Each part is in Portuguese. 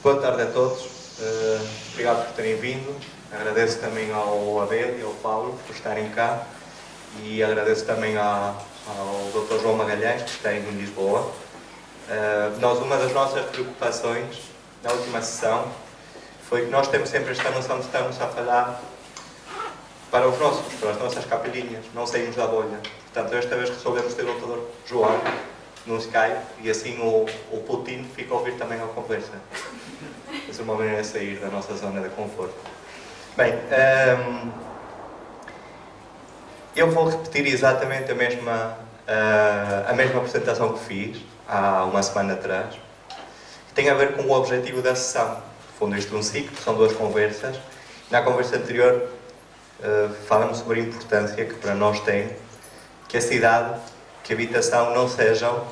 Boa tarde a todos. Obrigado por terem vindo. Agradeço também ao Abel e ao Paulo por estarem cá e agradeço também ao Dr. João Magalhães, que está em Lisboa. Uma das nossas preocupações na última sessão foi que nós temos sempre esta noção de estarmos a falar para as nossas capelinhas, não saímos da bolha. Portanto, esta vez resolvemos ter o Dr. João no Skype e assim o Putin fica a ouvir também a conversa. Essa é uma maneira de sair da nossa zona de conforto. Bem, eu vou repetir exatamente a mesma apresentação que fiz há uma semana atrás, que tem a ver com o objetivo da sessão. No fundo, isto é um ciclo, são duas conversas. Na conversa anterior, falamos sobre a importância que para nós tem que a cidade, que a habitação não sejam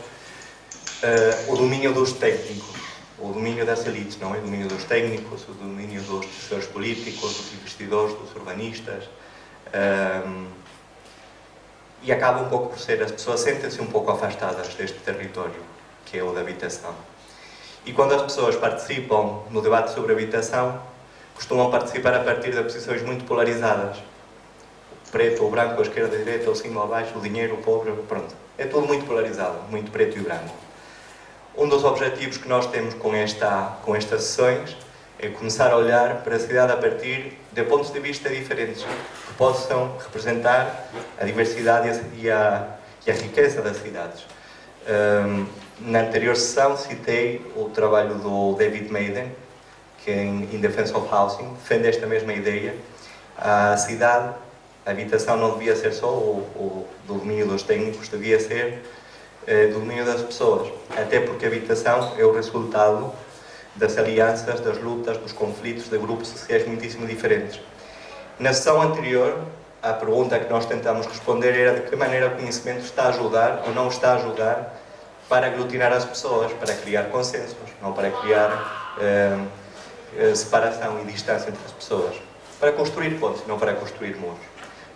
o domínio dos técnicos, o domínio das elites, não é? O domínio dos técnicos, o domínio dos decisores políticos, dos investidores, dos urbanistas. E acaba um pouco por ser, as pessoas sentem-se um pouco afastadas deste território, que é o da habitação. E quando as pessoas participam no debate sobre habitação, costumam participar a partir de posições muito polarizadas. O preto ou branco, a esquerda, a direita, o cima ou baixo, o dinheiro, o pobre, pronto. É tudo muito polarizado, muito preto e branco. Um dos objetivos que nós temos com estas sessões é começar a olhar para a cidade a partir de pontos de vista diferentes, que possam representar a diversidade e a riqueza das cidades. Na anterior sessão citei o trabalho do David Maden, que em Defense of Housing defende esta mesma ideia. A cidade, a habitação não devia ser só o domínio dos técnicos, devia ser do domínio das pessoas, até porque a habitação é o resultado das alianças, das lutas, dos conflitos de grupos sociais muitíssimo diferentes. Na sessão anterior, a pergunta que nós tentamos responder era de que maneira o conhecimento está a ajudar ou não está a ajudar para aglutinar as pessoas, para criar consensos, não para criar separação e distância entre as pessoas, para construir pontes, não para construir muros.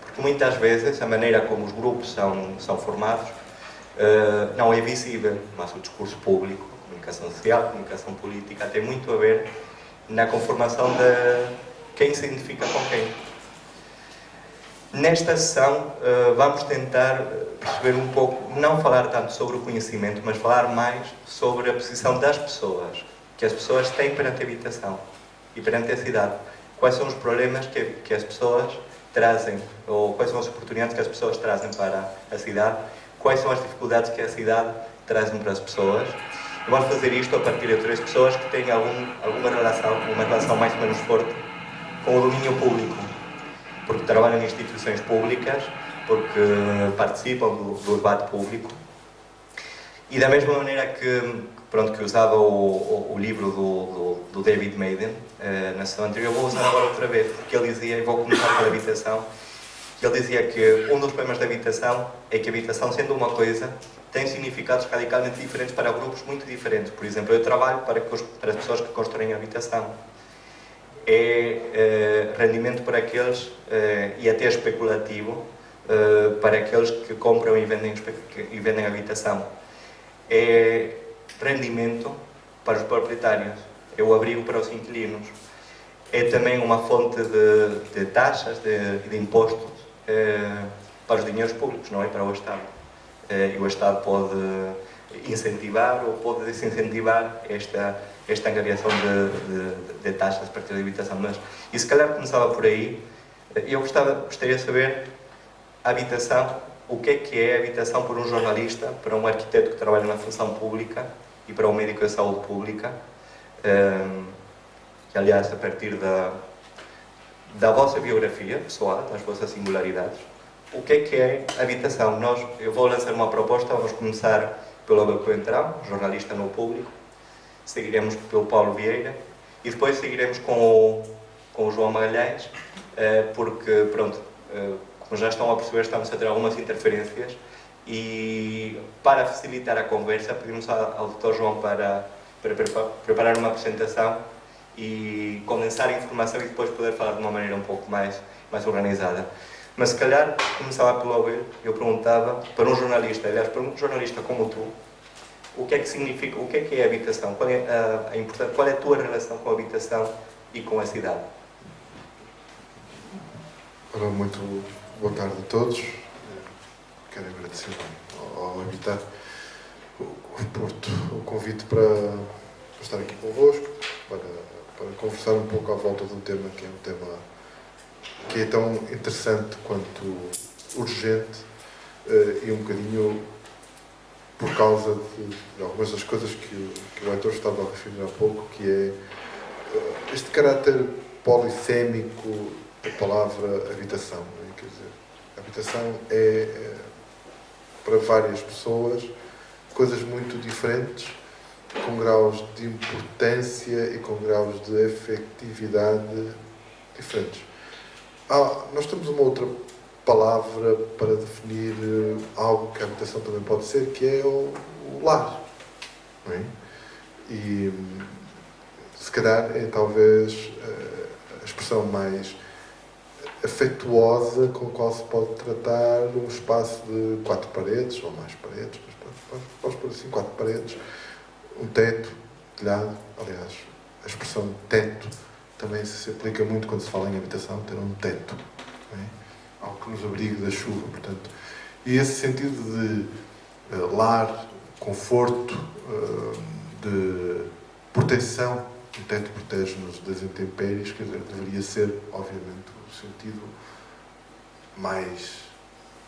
Porque muitas vezes a maneira como os grupos são formados não é visível, mas o discurso público, a comunicação social, a comunicação política, tem muito a ver na conformação de quem se identifica com quem. Nesta sessão vamos tentar perceber um pouco, não falar tanto sobre o conhecimento, mas falar mais sobre a posição das pessoas, que as pessoas têm perante a habitação e perante a cidade. Quais são os problemas que as pessoas trazem, ou quais são as oportunidades que as pessoas trazem para a cidade, quais são as dificuldades que a cidade traz para as pessoas. E vamos fazer isto a partir de três pessoas que têm uma relação mais ou menos forte com o domínio público, porque trabalham em instituições públicas, porque participam do debate público. E da mesma maneira que usava o livro do David Maden na sessão anterior, eu vou usar agora outra vez, porque ele dizia, e vou começar pela habitação, ele dizia que um dos problemas da habitação é que a habitação, sendo uma coisa, tem significados radicalmente diferentes para grupos muito diferentes. Por exemplo, eu trabalho para as pessoas que constroem a habitação. É rendimento para aqueles, e até especulativo, para aqueles que compram e vendem habitação. É rendimento para os proprietários, é o abrigo para os inquilinos. É também uma fonte de taxas, de impostos para os dinheiros públicos, não é? Para o Estado. E o Estado pode incentivar ou pode desincentivar esta angariação de taxas a partir da habitação. E se calhar começava por aí. Eu gostaria de saber a habitação, o que é a habitação para um jornalista, para um arquiteto que trabalha na função pública e para um médico de saúde pública, que aliás a partir da vossa biografia pessoal, das vossas singularidades, o que é habitação? Eu vou lançar uma proposta, vamos começar pelo Abel Coentrão, jornalista no Público, seguiremos pelo Paulo Vieira e depois seguiremos com o João Magalhães, porque, como já estão a perceber, estamos a ter algumas interferências e, para facilitar a conversa, pedimos ao Dr. João para preparar uma apresentação e condensar a informação e depois poder falar de uma maneira um pouco mais organizada. Mas se calhar começava pelo Abel, eu perguntava, para um jornalista, aliás, para um jornalista como tu, o que é que significa, o que é a habitação? Qual é qual é a tua relação com a habitação e com a cidade? Ora, muito boa tarde a todos. Quero agradecer ao Habitat o convite para estar aqui convosco, para conversar um pouco à volta de um tema que é um tema que é tão interessante quanto urgente e um bocadinho por causa de algumas das coisas que o Heitor estava a referir há pouco, que é este caráter polissémico da palavra habitação. Não é? Quer dizer, a habitação é para várias pessoas coisas muito diferentes, com graus de importância e com graus de efetividade diferentes. Nós temos uma outra palavra para definir algo que a habitação também pode ser, que é o lar. Não é? E se calhar é talvez a expressão mais afetuosa com a qual se pode tratar um espaço de 4 paredes, ou mais paredes, mas podes pôr assim 4 paredes, um teto, telhado. Aliás, a expressão teto também se aplica muito quando se fala em habitação, ter um teto, não é? Algo que nos abrigue da chuva, portanto. E esse sentido de lar, conforto, de proteção, o teto protege-nos das intempéries, quer dizer, deveria ser, obviamente, o sentido mais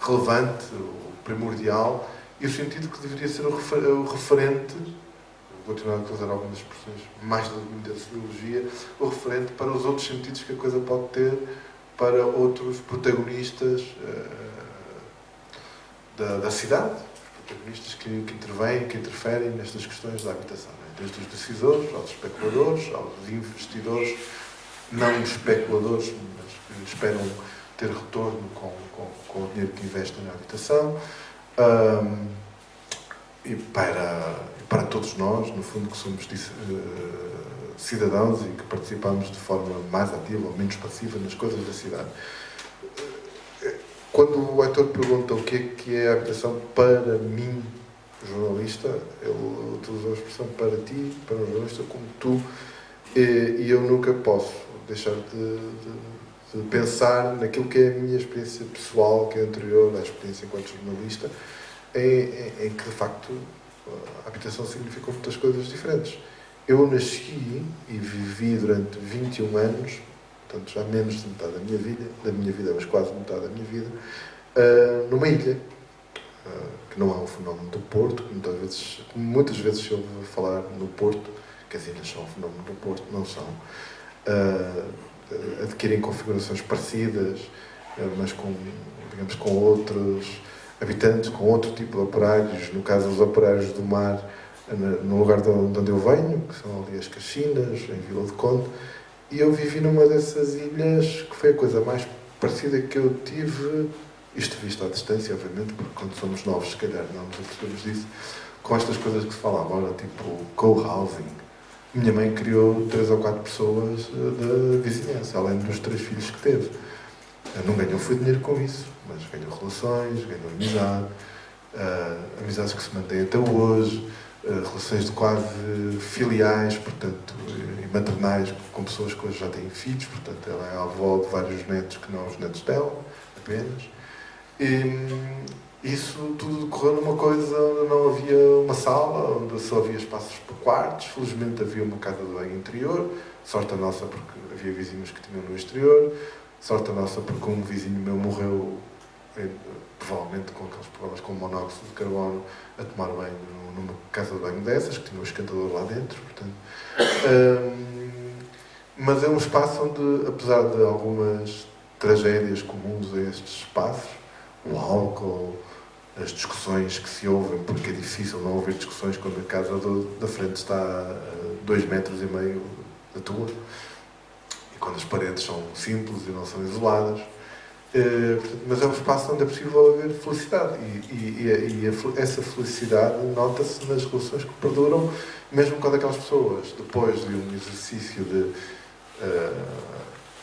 relevante, o primordial, e o sentido que deveria ser o referente, vou continuar a utilizar algumas expressões mais da semiologia, o referente para os outros sentidos que a coisa pode ter para outros protagonistas da cidade, os protagonistas que intervêm, que interferem nestas questões da habitação, né? Desde os decisores, aos especuladores, aos investidores, não especuladores, mas que esperam ter retorno com o dinheiro que investem na habitação, e para todos nós, no fundo, que somos cidadãos e que participamos de forma mais ativa ou menos passiva nas coisas da cidade. Quando o Heitor pergunta o que é a habitação para mim, jornalista, ele utilizou a expressão para ti, para um jornalista como tu, e eu nunca posso deixar de pensar naquilo que é a minha experiência pessoal, que é anterior à experiência enquanto jornalista, em que, de facto, a habitação significa muitas coisas diferentes. Eu nasci e vivi durante 21 anos, portanto já menos de metade da minha vida, mas quase metade da minha vida, numa ilha, que não é um fenómeno do Porto, que muitas vezes se ouve falar no Porto, que as ilhas são um fenómeno do Porto, não são. Adquirem configurações parecidas, mas com outros habitantes, com outro tipo de operários, no caso os operários do mar, no lugar de onde eu venho, que são ali as Caxinas, em Vila do Conde, e eu vivi numa dessas ilhas, que foi a coisa mais parecida que eu tive, isto visto à distância, obviamente, porque quando somos novos, se calhar não nos apercebemos disso, com estas coisas que se fala agora, tipo co-housing. Minha mãe criou 3 ou 4 pessoas da vizinhança, além dos 3 filhos que teve. Não ganhou foi dinheiro com isso, mas ganhou relações, ganhou amizade, amizades que se mantêm até hoje, relações de quase filiais, portanto, e maternais, com pessoas que hoje já têm filhos, portanto, ela é a avó de vários netos que não os netos dela, apenas. E isso tudo decorreu numa coisa onde não havia uma sala, onde só havia espaços para quartos. Felizmente havia uma casa de banho interior, sorte a nossa porque havia vizinhos que tinham no exterior, sorte a nossa porque um vizinho meu morreu, provavelmente com aqueles problemas com monóxido de carbono, a tomar banho numa casa de banho dessas, que tinha um esquentador lá dentro, portanto. Mas é um espaço onde, apesar de algumas tragédias comuns a estes espaços, o álcool, as discussões que se ouvem, porque é difícil não ouvir discussões quando a casa da frente está a 2,5 metros da tua, e quando as paredes são simples e não são isoladas. Mas é um espaço onde é possível haver felicidade e essa felicidade nota-se nas relações que perduram, mesmo quando aquelas pessoas, depois de um exercício de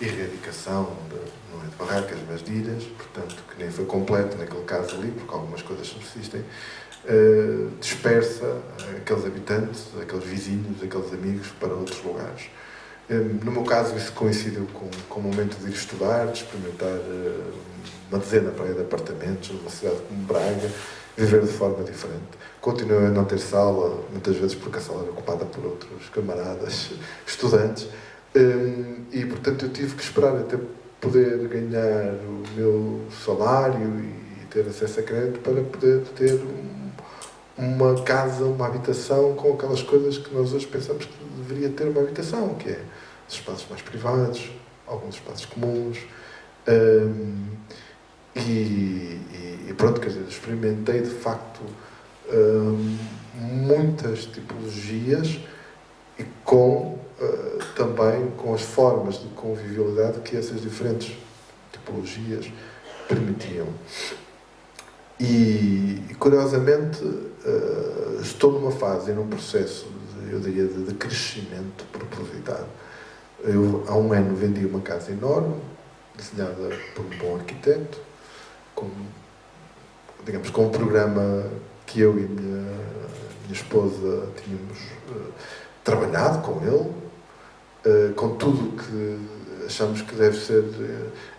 erradicação, não é de barracas, mas de ilhas, portanto, que que nem foi completo naquele caso ali, porque algumas coisas subsistem, dispersa aqueles habitantes, aqueles vizinhos, aqueles amigos para outros lugares. No meu caso, isso coincidiu com o momento de ir estudar, de experimentar uma dezena para aí de apartamentos numa cidade como Braga, viver de forma diferente. Continuei a não ter sala, muitas vezes porque a sala era ocupada por outros camaradas, estudantes, e portanto eu tive que esperar até poder ganhar o meu salário e ter acesso a crédito para poder ter uma casa, uma habitação com aquelas coisas que nós hoje pensamos que deveria ter uma habitação, que é os espaços mais privados, alguns espaços comuns, e pronto, quer dizer, experimentei de facto muitas tipologias e também com as formas de convivialidade que essas diferentes tipologias permitiam. E curiosamente, estou numa fase, num processo, eu diria, de crescimento propositado. Eu, há um ano, vendi uma casa enorme, desenhada por um bom arquiteto, com um programa que eu e minha esposa tínhamos trabalhado com ele, com tudo que achamos que deve ser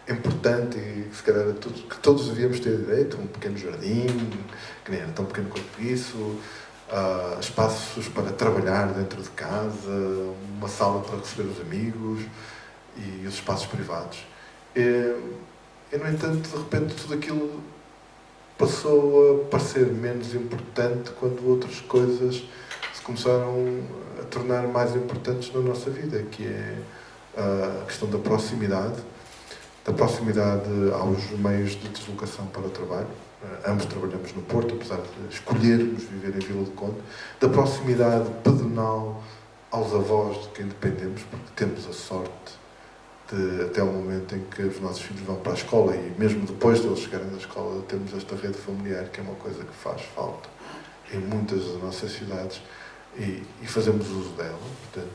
importante e que se calhar que todos devíamos ter direito, um pequeno jardim, que nem era tão pequeno quanto isso, espaços para trabalhar dentro de casa, uma sala para receber os amigos e os espaços privados. E, no entanto, de repente, tudo aquilo passou a parecer menos importante quando outras coisas se começaram a tornar mais importantes na nossa vida, que é a questão da proximidade aos meios de deslocação para o trabalho. Ambos trabalhamos no Porto, apesar de escolhermos viver em Vila do Conde, da proximidade pedonal aos avós de quem dependemos, porque temos a sorte de, até o momento em que os nossos filhos vão para a escola e mesmo depois de eles chegarem da escola, temos esta rede familiar, que é uma coisa que faz falta em muitas das nossas cidades e fazemos uso dela, portanto.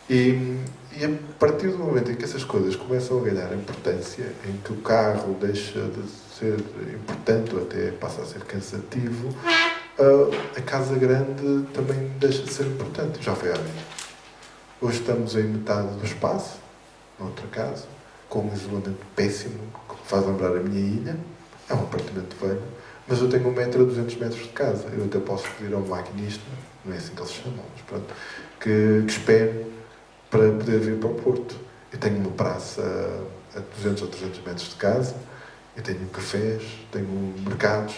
E a partir do momento em que essas coisas começam a ganhar importância, em que o carro deixa de ser importante ou até passa a ser cansativo, a casa grande também deixa de ser importante. Já foi há vez. Hoje estamos em metade do espaço, noutra casa, com um isolamento péssimo, que me faz lembrar a minha ilha. É um apartamento velho, mas eu tenho 1 metro a 200 metros de casa. Eu até posso pedir ao maquinista, não é assim que eles chamam, mas pronto, que espere para poder vir para o Porto. Eu tenho uma praça a 200 ou 300 metros de casa, eu tenho cafés, tenho mercados,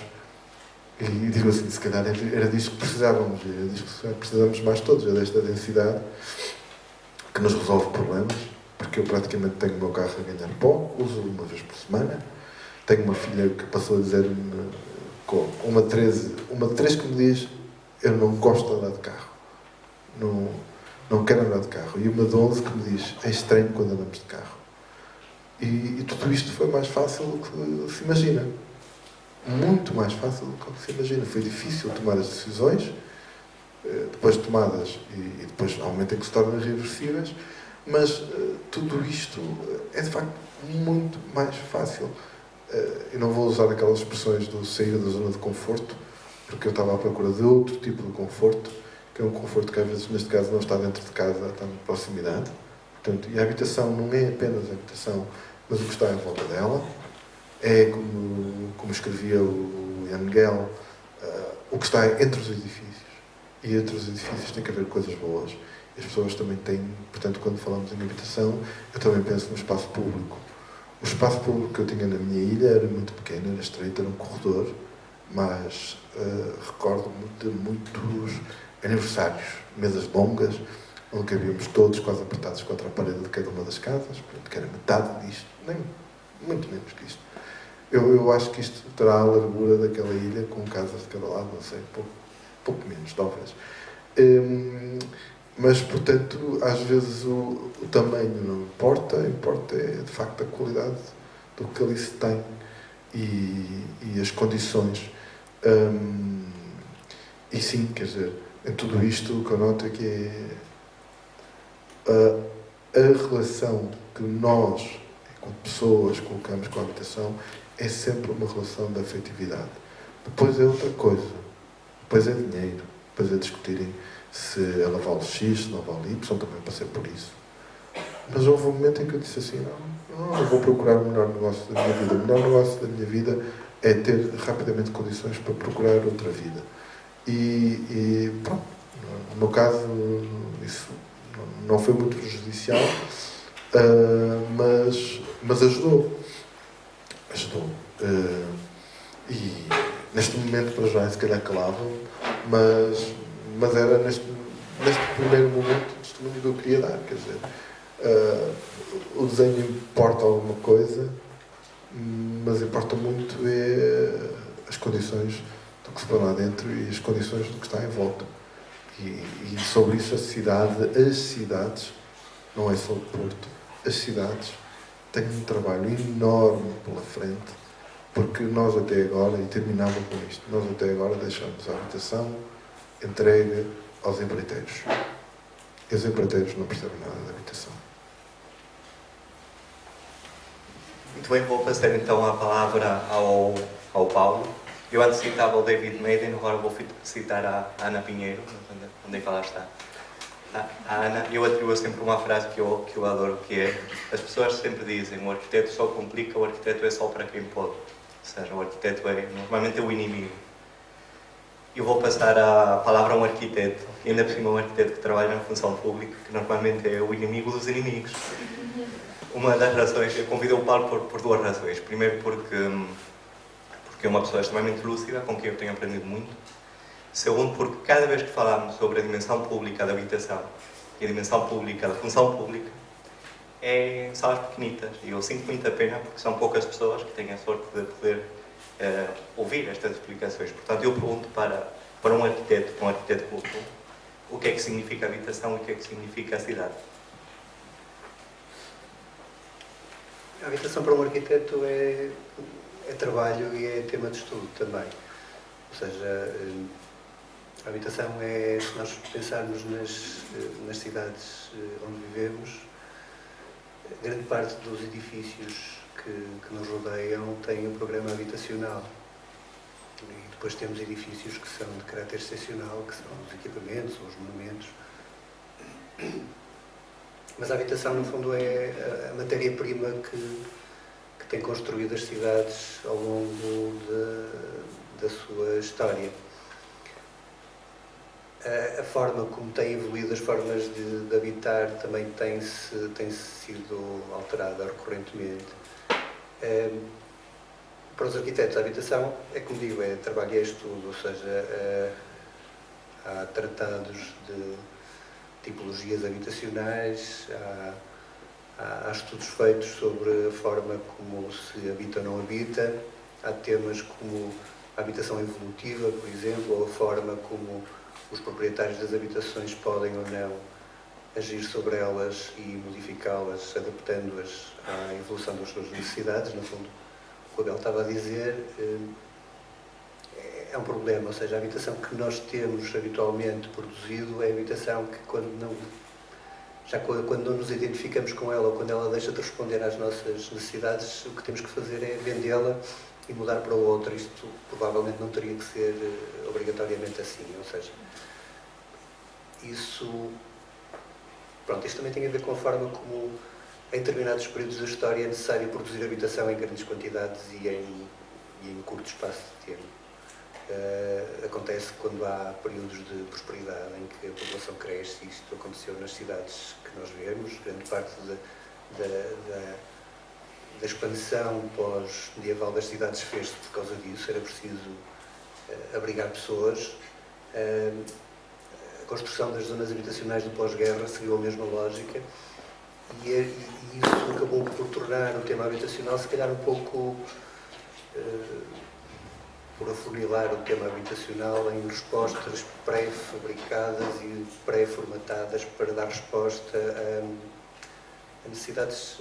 e digo assim, se calhar era disto que precisávamos, era disto que precisamos mais todos, é desta densidade que nos resolve problemas, porque eu praticamente tenho o meu carro a ganhar pó, uso uma vez por semana, tenho uma filha que passou a dizer-me, com uma de 3 que me diz, eu não gosto de andar de carro, não quero andar de carro, e uma de 11 que me diz, é estranho quando andamos de carro. E tudo isto foi mais fácil do que se imagina. Muito mais fácil do que se imagina. Foi difícil tomar as decisões, depois tomadas, e depois ao momento em que se tornam irreversíveis, mas tudo isto é de facto muito mais fácil. Eu não vou usar aquelas expressões do sair da zona de conforto, porque eu estava à procura de outro tipo de conforto, que é um conforto que às vezes, neste caso, não está dentro de casa, está na proximidade. Portanto, e a habitação não é apenas a habitação, mas o que está em volta dela. É, como escrevia o Yangel, o que está entre os edifícios. E entre os edifícios tem que haver coisas boas. E as pessoas também têm, portanto, quando falamos em habitação, eu também penso no espaço público. O espaço público que eu tinha na minha ilha era muito pequeno, era estreito, era um corredor, mas recordo-me de muitos aniversários, mesas longas, onde cabíamos todos quase apertados contra a parede de cada uma das casas, que era metade disto, nem muito menos que isto. Eu acho que isto terá a largura daquela ilha, com casas de cada lado, não sei, pouco menos, talvez. Mas, portanto, às vezes o tamanho não importa é de facto a qualidade do que ali se tem e as condições. E sim, quer dizer, em tudo isto o que eu noto é que a relação que nós, enquanto pessoas, colocamos com a habitação é sempre uma relação de afetividade. Depois é outra coisa. Depois é dinheiro. Depois é discutirem se ela vale X, se não vale Y, também passei por isso. Mas houve um momento em que eu disse assim, não vou procurar o melhor negócio da minha vida. O melhor negócio da minha vida é ter rapidamente condições para procurar outra vida. E pronto, no meu caso, isso não foi muito prejudicial, mas ajudou. Ajudou. E neste momento, para já, se calhar calava-me, mas era neste primeiro momento o testemunho que eu queria dar. Quer dizer, o desenho importa alguma coisa, mas importa muito as condições do que se põe lá dentro e as condições do que está em volta. E sobre isso as cidades, não é só o Porto, as cidades têm um trabalho enorme pela frente, porque nós até agora, e terminava com isto, nós até agora deixamos a habitação entregue aos empreiteiros. E os empreiteiros não percebem nada da habitação. Muito bem, vou passar então a palavra ao Paulo. Eu antes citava o David Maiden, agora vou citar a Ana Pinheiro, onde é que ela está? A Ana, eu atribuo sempre uma frase que eu adoro, que é: as pessoas sempre dizem, o arquiteto só complica, o arquiteto é só para quem pode. Ou seja, o arquiteto normalmente é o inimigo. Eu vou passar a palavra a um arquiteto, e ainda por cima um arquiteto que trabalha na função pública, que normalmente é o inimigo dos inimigos. Uma das razões, eu convido o Paulo por duas razões. Primeiro porque é uma pessoa extremamente lúcida, com quem eu tenho aprendido muito. Segundo, porque cada vez que falamos sobre a dimensão pública da habitação e a dimensão pública da função pública, é em salas pequenitas. E eu sinto muita pena porque são poucas pessoas que têm a sorte de poder ouvir estas explicações. Portanto, eu pergunto para um arquiteto público, o que é que significa habitação e o que é que significa a cidade. A habitação para um arquiteto é trabalho e é tema de estudo também. Ou seja, a habitação é, se nós pensarmos nas cidades onde vivemos, grande parte dos edifícios que nos rodeiam têm um programa habitacional. E depois temos edifícios que são de caráter excepcional, que são os equipamentos ou os monumentos. Mas a habitação, no fundo, é a matéria-prima que tem construído as cidades ao longo da sua história. A forma como têm evoluído as formas de habitar também tem sido alterada recorrentemente. Para os arquitetos, a habitação é, como digo, é trabalho e é estudo, ou seja, há tratados de tipologias habitacionais, há estudos feitos sobre a forma como se habita ou não habita, há temas como a habitação evolutiva, por exemplo, ou a forma como os proprietários das habitações podem ou não agir sobre elas e modificá-las, adaptando-as à evolução das suas necessidades. No fundo, o que o Abel estava a dizer é um problema, ou seja, a habitação que nós temos habitualmente produzido é a habitação que quando não nos identificamos com ela ou quando ela deixa de responder às nossas necessidades, o que temos que fazer é vendê-la e mudar para outra. Isto provavelmente não teria que ser obrigatoriamente assim, ou seja, isto também tem a ver com a forma como em determinados períodos da história é necessário produzir habitação em grandes quantidades e em curto espaço de tempo. Acontece quando há períodos de prosperidade em que a população cresce, e isto aconteceu nas cidades que nós vemos. Grande parte da expansão pós-medieval das cidades fez-se por causa disso, era preciso abrigar pessoas. A construção das zonas habitacionais do pós-guerra seguiu a mesma lógica e isso acabou por tornar o tema habitacional se calhar um pouco por afunilar o tema habitacional em respostas pré-fabricadas e pré-formatadas para dar resposta a necessidades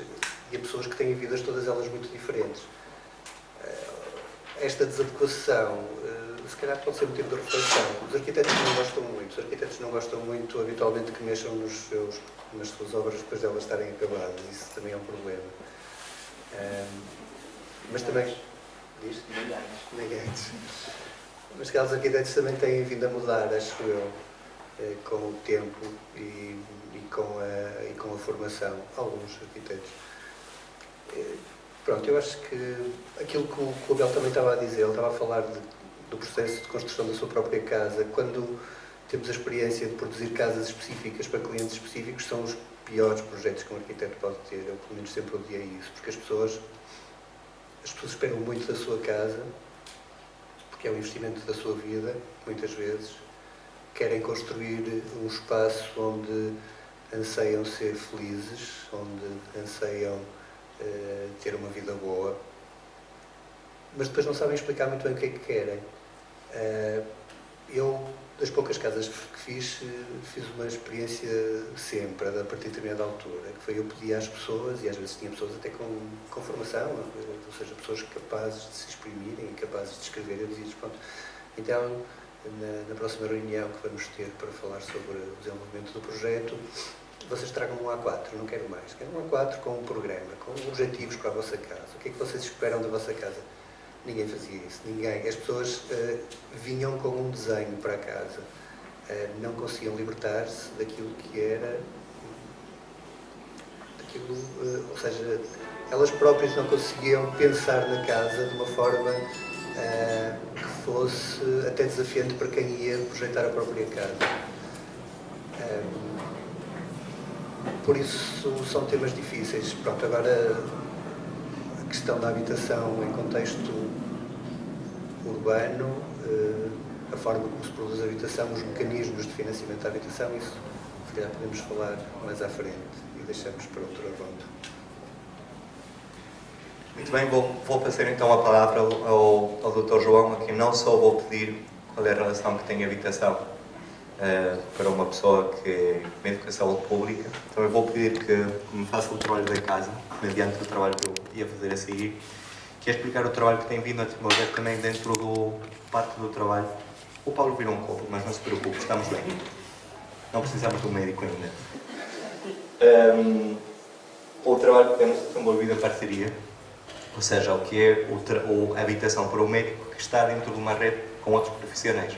e a pessoas que têm vidas todas elas muito diferentes. Esta desadequação se calhar pode ser motivo de reflexão. Os arquitetos não gostam muito habitualmente que mexam nas suas obras depois de elas estarem acabadas. Isso também é um problema. Mas também... nem antes. Mas que os arquitetos também têm vindo a mudar, acho eu, com o tempo e com a formação, alguns arquitetos. Pronto, eu acho que aquilo que o Abel também estava a dizer, ele estava a falar do processo de construção da sua própria casa. Quando temos a experiência de produzir casas específicas para clientes específicos, são os piores projetos que um arquiteto pode ter. Eu, pelo menos, sempre odiei isso, porque as pessoas esperam muito da sua casa, porque é um investimento da sua vida, muitas vezes. Querem construir um espaço onde anseiam ser felizes, onde anseiam ter uma vida boa, mas depois não sabem explicar muito bem o que é que querem. Eu, das poucas casas que fiz uma experiência sempre, a partir de determinada altura, que foi eu pedir às pessoas, e às vezes tinha pessoas até com formação, ou seja, pessoas capazes de se exprimirem e capazes de escrever, eu dizia-lhes, pronto, então, na próxima reunião que vamos ter para falar sobre o desenvolvimento do projeto, vocês tragam um A4, não quero mais. Quero um A4 com um programa, com objetivos para a vossa casa. O que é que vocês esperam da vossa casa? Ninguém fazia isso, ninguém. As pessoas vinham com um desenho para a casa. Não conseguiam libertar-se daquilo que era... ou seja, elas próprias não conseguiam pensar na casa de uma forma que fosse até desafiante para quem ia projetar a própria casa. Por isso são temas difíceis. Pronto, agora a questão da habitação em contexto urbano, a forma como se produz a habitação, os mecanismos de financiamento da habitação, isso se calhar podemos falar mais à frente e deixamos para outro assunto. Muito bem, vou passar então a palavra ao Dr. João, a quem não só vou pedir qual é a relação que tem a habitação para uma pessoa que é na educação pública. Também vou pedir que me faça o trabalho da casa, mediante o trabalho que eu ia fazer a seguir, que é explicar o trabalho que tem vindo a desenvolver também dentro do parte do trabalho. O Paulo virou um copo, mas não se preocupe, estamos bem. Não precisamos de um médico ainda. O trabalho que temos desenvolvido em parceria, ou seja, o que é a habitação para o médico que está dentro de uma rede com outros profissionais.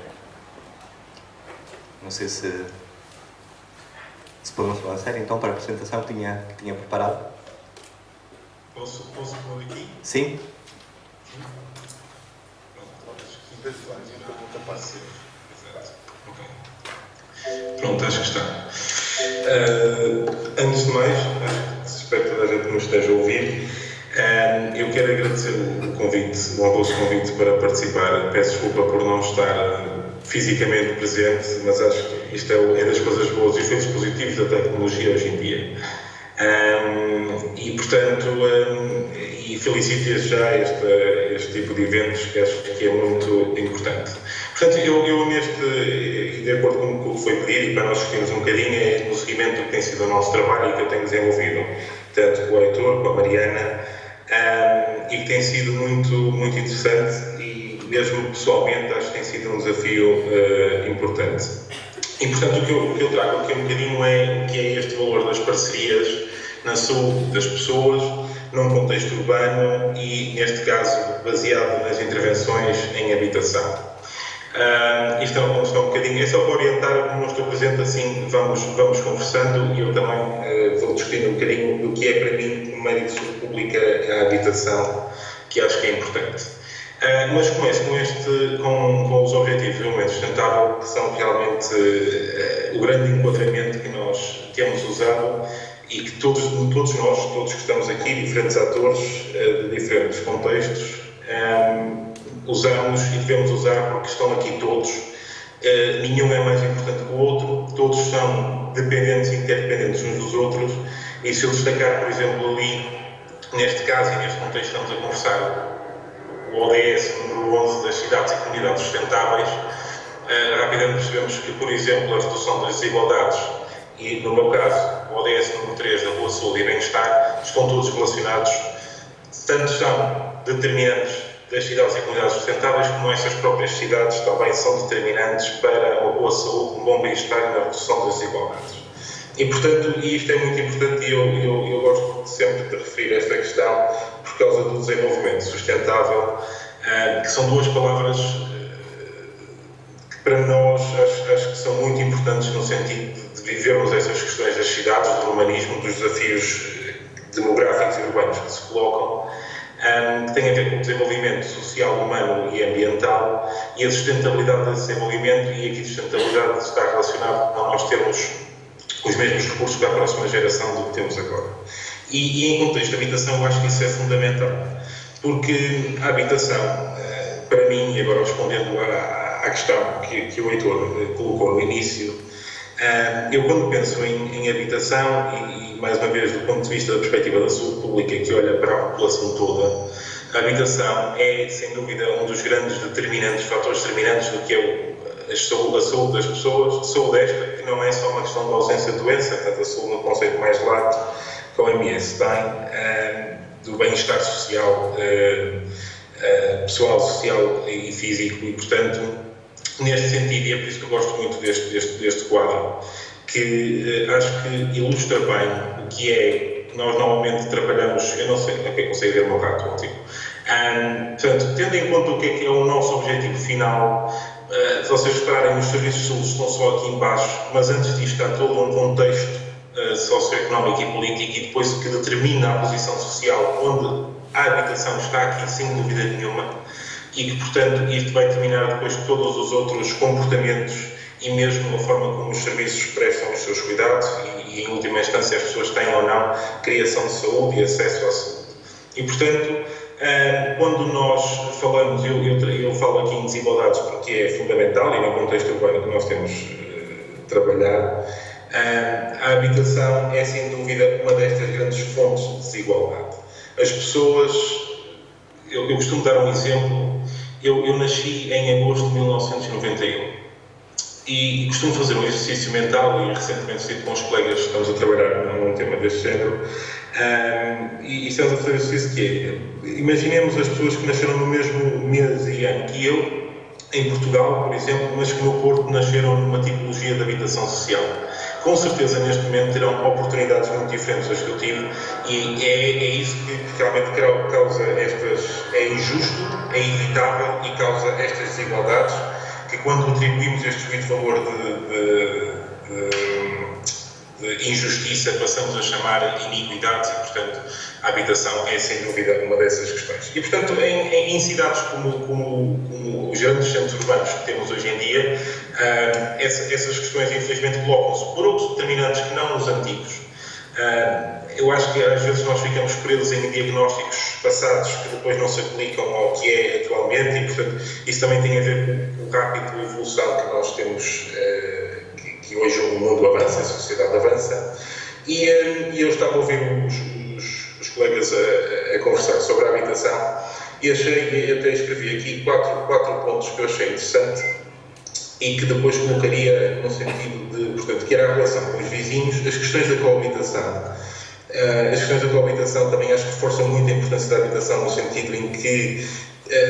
Não sei se podemos avançar então para a apresentação que tinha preparado. Posso pôr aqui? Sim? Pronto, acho que está. Antes de mais, espero que toda a gente nos esteja a ouvir. Eu quero agradecer o convite, o honroso convite para participar. Peço desculpa por não estar fisicamente presente, mas acho que isto é das coisas boas e efeitos positivos da tecnologia hoje em dia. E, portanto, felicito desde já este tipo de eventos, que acho que é muito importante. Portanto, eu de acordo com o que foi pedido, e para nós discutirmos um bocadinho, no seguimento do que tem sido o nosso trabalho e que eu tenho desenvolvido, tanto com o Heitor, com a Mariana, e que tem sido muito, muito interessante e, mesmo pessoalmente, acho que tem sido um desafio importante. E, portanto, o que eu trago aqui um bocadinho é o que é este valor das parcerias na saúde das pessoas, num contexto urbano e, neste caso, baseado nas intervenções em habitação. Isto é um bocadinho, é só para orientar, como não estou presente, assim vamos conversando e eu também vou discutir um bocadinho do que é para mim, no meio de saúde pública, a habitação, que acho que é importante. Mas começo com os Objetivos de Desenvolvimento Sustentável, que são realmente o grande enquadramento que nós temos usado e que todos que estamos aqui, diferentes atores de diferentes contextos, usamos e devemos usar porque estão aqui todos. Nenhum é mais importante que o outro, todos são dependentes e interdependentes uns dos outros, e se eu destacar, por exemplo, ali, neste caso e neste contexto estamos a conversar, o ODS número 11 das cidades e comunidades sustentáveis, rapidamente percebemos que, por exemplo, a redução das desigualdades e, no meu caso, o ODS número 3 da boa saúde e bem-estar, estão todos relacionados, tanto são determinantes das cidades e comunidades sustentáveis, como essas próprias cidades também são determinantes para uma boa saúde, um bom bem-estar e na redução das desigualdades. E, portanto, isto é muito importante e eu gosto sempre de referir esta questão por causa do desenvolvimento sustentável. que são duas palavras que para nós acho que são muito importantes no sentido de vivermos essas questões das cidades, do urbanismo, dos desafios demográficos e urbanos que se colocam, que têm a ver com o desenvolvimento social, humano e ambiental e a sustentabilidade desse desenvolvimento, e aqui sustentabilidade está relacionado com nós termos os mesmos recursos para a próxima geração do que temos agora. E em contexto de habitação, eu acho que isso é fundamental, porque a habitação, para mim, e agora respondendo à questão que o Heitor colocou no início, eu quando penso em habitação, e mais uma vez do ponto de vista da perspectiva da saúde pública, que olha para a população toda, a habitação é sem dúvida um dos grandes fatores determinantes do que é a saúde das pessoas, saúde esta que não é só uma questão de ausência de doença, portanto a saúde no conceito mais lato que a OMS tem, do bem-estar social, pessoal, social e físico, e portanto neste sentido, e é por isso que eu gosto muito deste quadro, que acho que ilustra bem o que é, nós normalmente trabalhamos, eu não sei, é que eu consigo ver o meu rato ótimo. Portanto, tendo em conta o que é o nosso objetivo final, se vocês repararem, os serviços de saúde estão só aqui em baixo, mas antes disto está todo um contexto socioeconómico e político e depois que determina a posição social, onde a habitação está aqui sem dúvida nenhuma, e que, portanto, isto vai determinar depois todos os outros comportamentos e mesmo a forma como os serviços prestam os seus cuidados e em última instância, as pessoas têm ou não criação de saúde e acesso à saúde. E, portanto, quando nós falamos, eu falo aqui em desigualdades porque é fundamental e no contexto urbano que nós temos trabalhado, a habitação é sem dúvida uma destas grandes fontes de desigualdade. As pessoas, eu costumo dar um exemplo, eu nasci em agosto de 1991 e costumo fazer um exercício mental, e recentemente estive com os colegas, estamos a trabalhar num tema deste género, e estamos a fazer um exercício que é, imaginemos as pessoas que nasceram no mesmo mês e ano que eu, em Portugal, por exemplo, mas que no Porto nasceram numa tipologia de habitação social. Com certeza, neste momento, terão oportunidades muito diferentes das que eu tive, e é isso que realmente causa é injusto, é inevitável e causa estas desigualdades, que quando atribuímos este juízo de valor de injustiça, passamos a chamar iniquidades, e, portanto, a habitação é, sem dúvida, uma dessas questões. E, portanto, em cidades como os grandes centros urbanos que temos hoje em dia, essas questões, infelizmente, colocam-se por outros determinantes que não os antigos. Eu acho que, às vezes, nós ficamos presos em diagnósticos passados que depois não se aplicam ao que é atualmente, e, portanto, isso também tem a ver com a rápida evolução que nós temos, que hoje o mundo avança, a sociedade avança, e eu estava a ouvir os colegas a conversar sobre a habitação e até escrevi aqui quatro pontos que eu achei interessante e que depois colocaria no sentido de, portanto, que era a relação com os vizinhos, as questões da coabitação. As questões da coabitação também acho que reforçam muito a importância da habitação no sentido em que,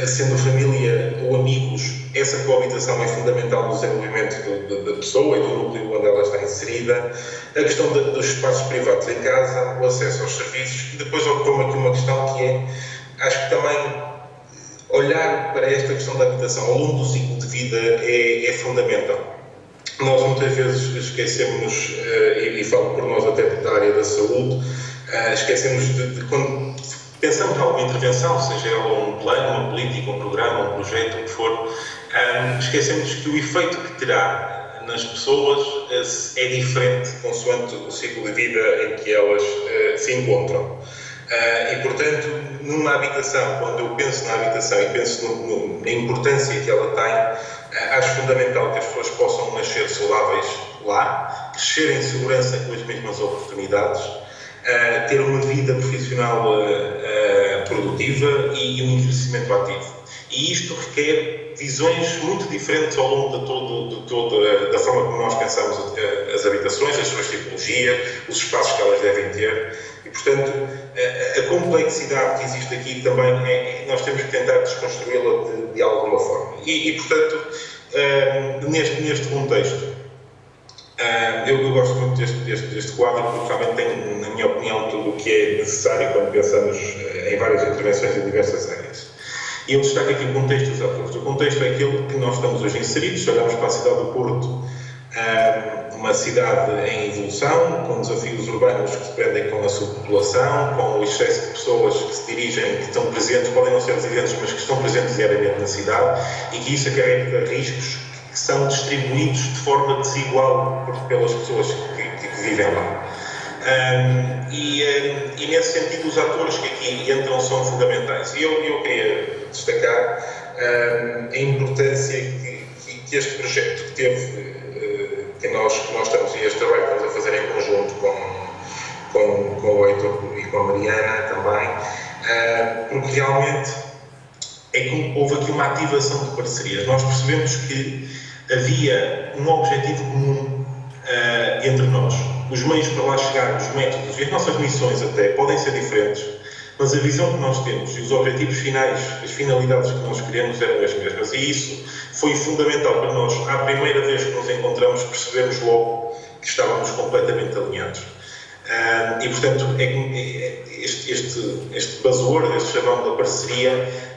sendo família ou amigos, essa coabitação é fundamental no desenvolvimento da pessoa e do núcleo onde ela está inserida. A questão dos espaços privados em casa, o acesso aos serviços, e depois ocorre aqui uma questão que é, acho que também olhar para esta questão da habitação ao longo do ciclo de vida é fundamental. Nós muitas vezes esquecemos, e falo por nós até da área da saúde, esquecemos de quando pensamos em alguma intervenção, seja ela um plano, uma política, um programa, um projeto, o que for, esquecemos que o efeito que terá nas pessoas é diferente consoante o ciclo de vida em que elas se encontram. E, portanto, numa habitação, quando eu penso na habitação e penso na importância que ela tem, acho fundamental que as pessoas possam nascer saudáveis lá, crescer em segurança com as mesmas oportunidades, ter uma vida profissional produtiva e um envelhecimento ativo. E isto requer visões muito diferentes ao longo de toda da forma como nós pensamos as habitações, as suas tipologias, os espaços que elas devem ter. E, portanto, a complexidade que existe aqui também nós temos que tentar desconstruí-la de alguma forma. E portanto, neste contexto, eu gosto muito deste quadro, porque realmente tem, na minha opinião, tudo o que é necessário quando pensamos em várias intervenções em diversas áreas. E eu destaco aqui o contexto dos atores. O contexto é aquele que nós estamos hoje inseridos. Se olharmos para a cidade do Porto, uma cidade em evolução, com desafios urbanos que se prendem com a superpopulação, com o excesso de pessoas que se dirigem, que estão presentes, podem não ser residentes, mas que estão presentes diariamente na cidade, e que isso acarreta riscos que são distribuídos de forma desigual pelas pessoas que vivem lá. E nesse sentido, os atores que aqui entram são fundamentais. E eu queria destacar a importância que este projeto que teve, que nós estamos, e este trabalho que estamos a fazer em conjunto com o Heitor e com a Mariana também, porque realmente é que houve aqui uma ativação de parcerias. Nós percebemos que havia um objetivo comum entre nós. Os meios para lá chegar, os métodos e as nossas missões até podem ser diferentes, mas a visão que nós temos e os objetivos finais, as finalidades que nós queremos eram as mesmas. E isso foi fundamental para nós. À primeira vez que nos encontramos, percebemos logo que estávamos completamente alinhados. E, portanto, este buzzword, este chavão da parceria,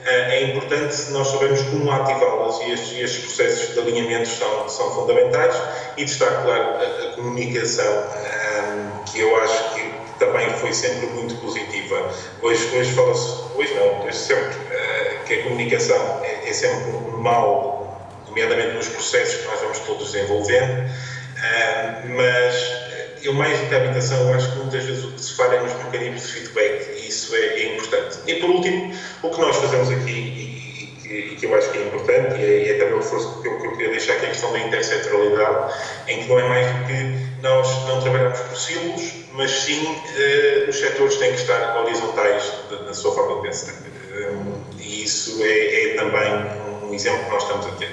é importante se nós sabemos como ativá-las, e estes processos de alinhamento são fundamentais. E destaco, claro, a comunicação, que eu acho que também foi sempre muito positiva. Hoje fala-se, hoje sempre, que a comunicação é sempre um mal, nomeadamente nos processos que nós vamos todos desenvolvendo, mas eu, mais do que a habitação, eu acho que muitas vezes o que se fala é nos mecanismos de feedback, e isso é importante. E por último, o que nós fazemos aqui, e que eu acho que é importante, e é também o reforço que eu queria deixar aqui, a questão da intersetorialidade, em que não é mais do que nós não trabalhamos por silos, mas sim os setores têm que estar horizontais na sua forma de pensar. E isso é também um exemplo que nós estamos a ter.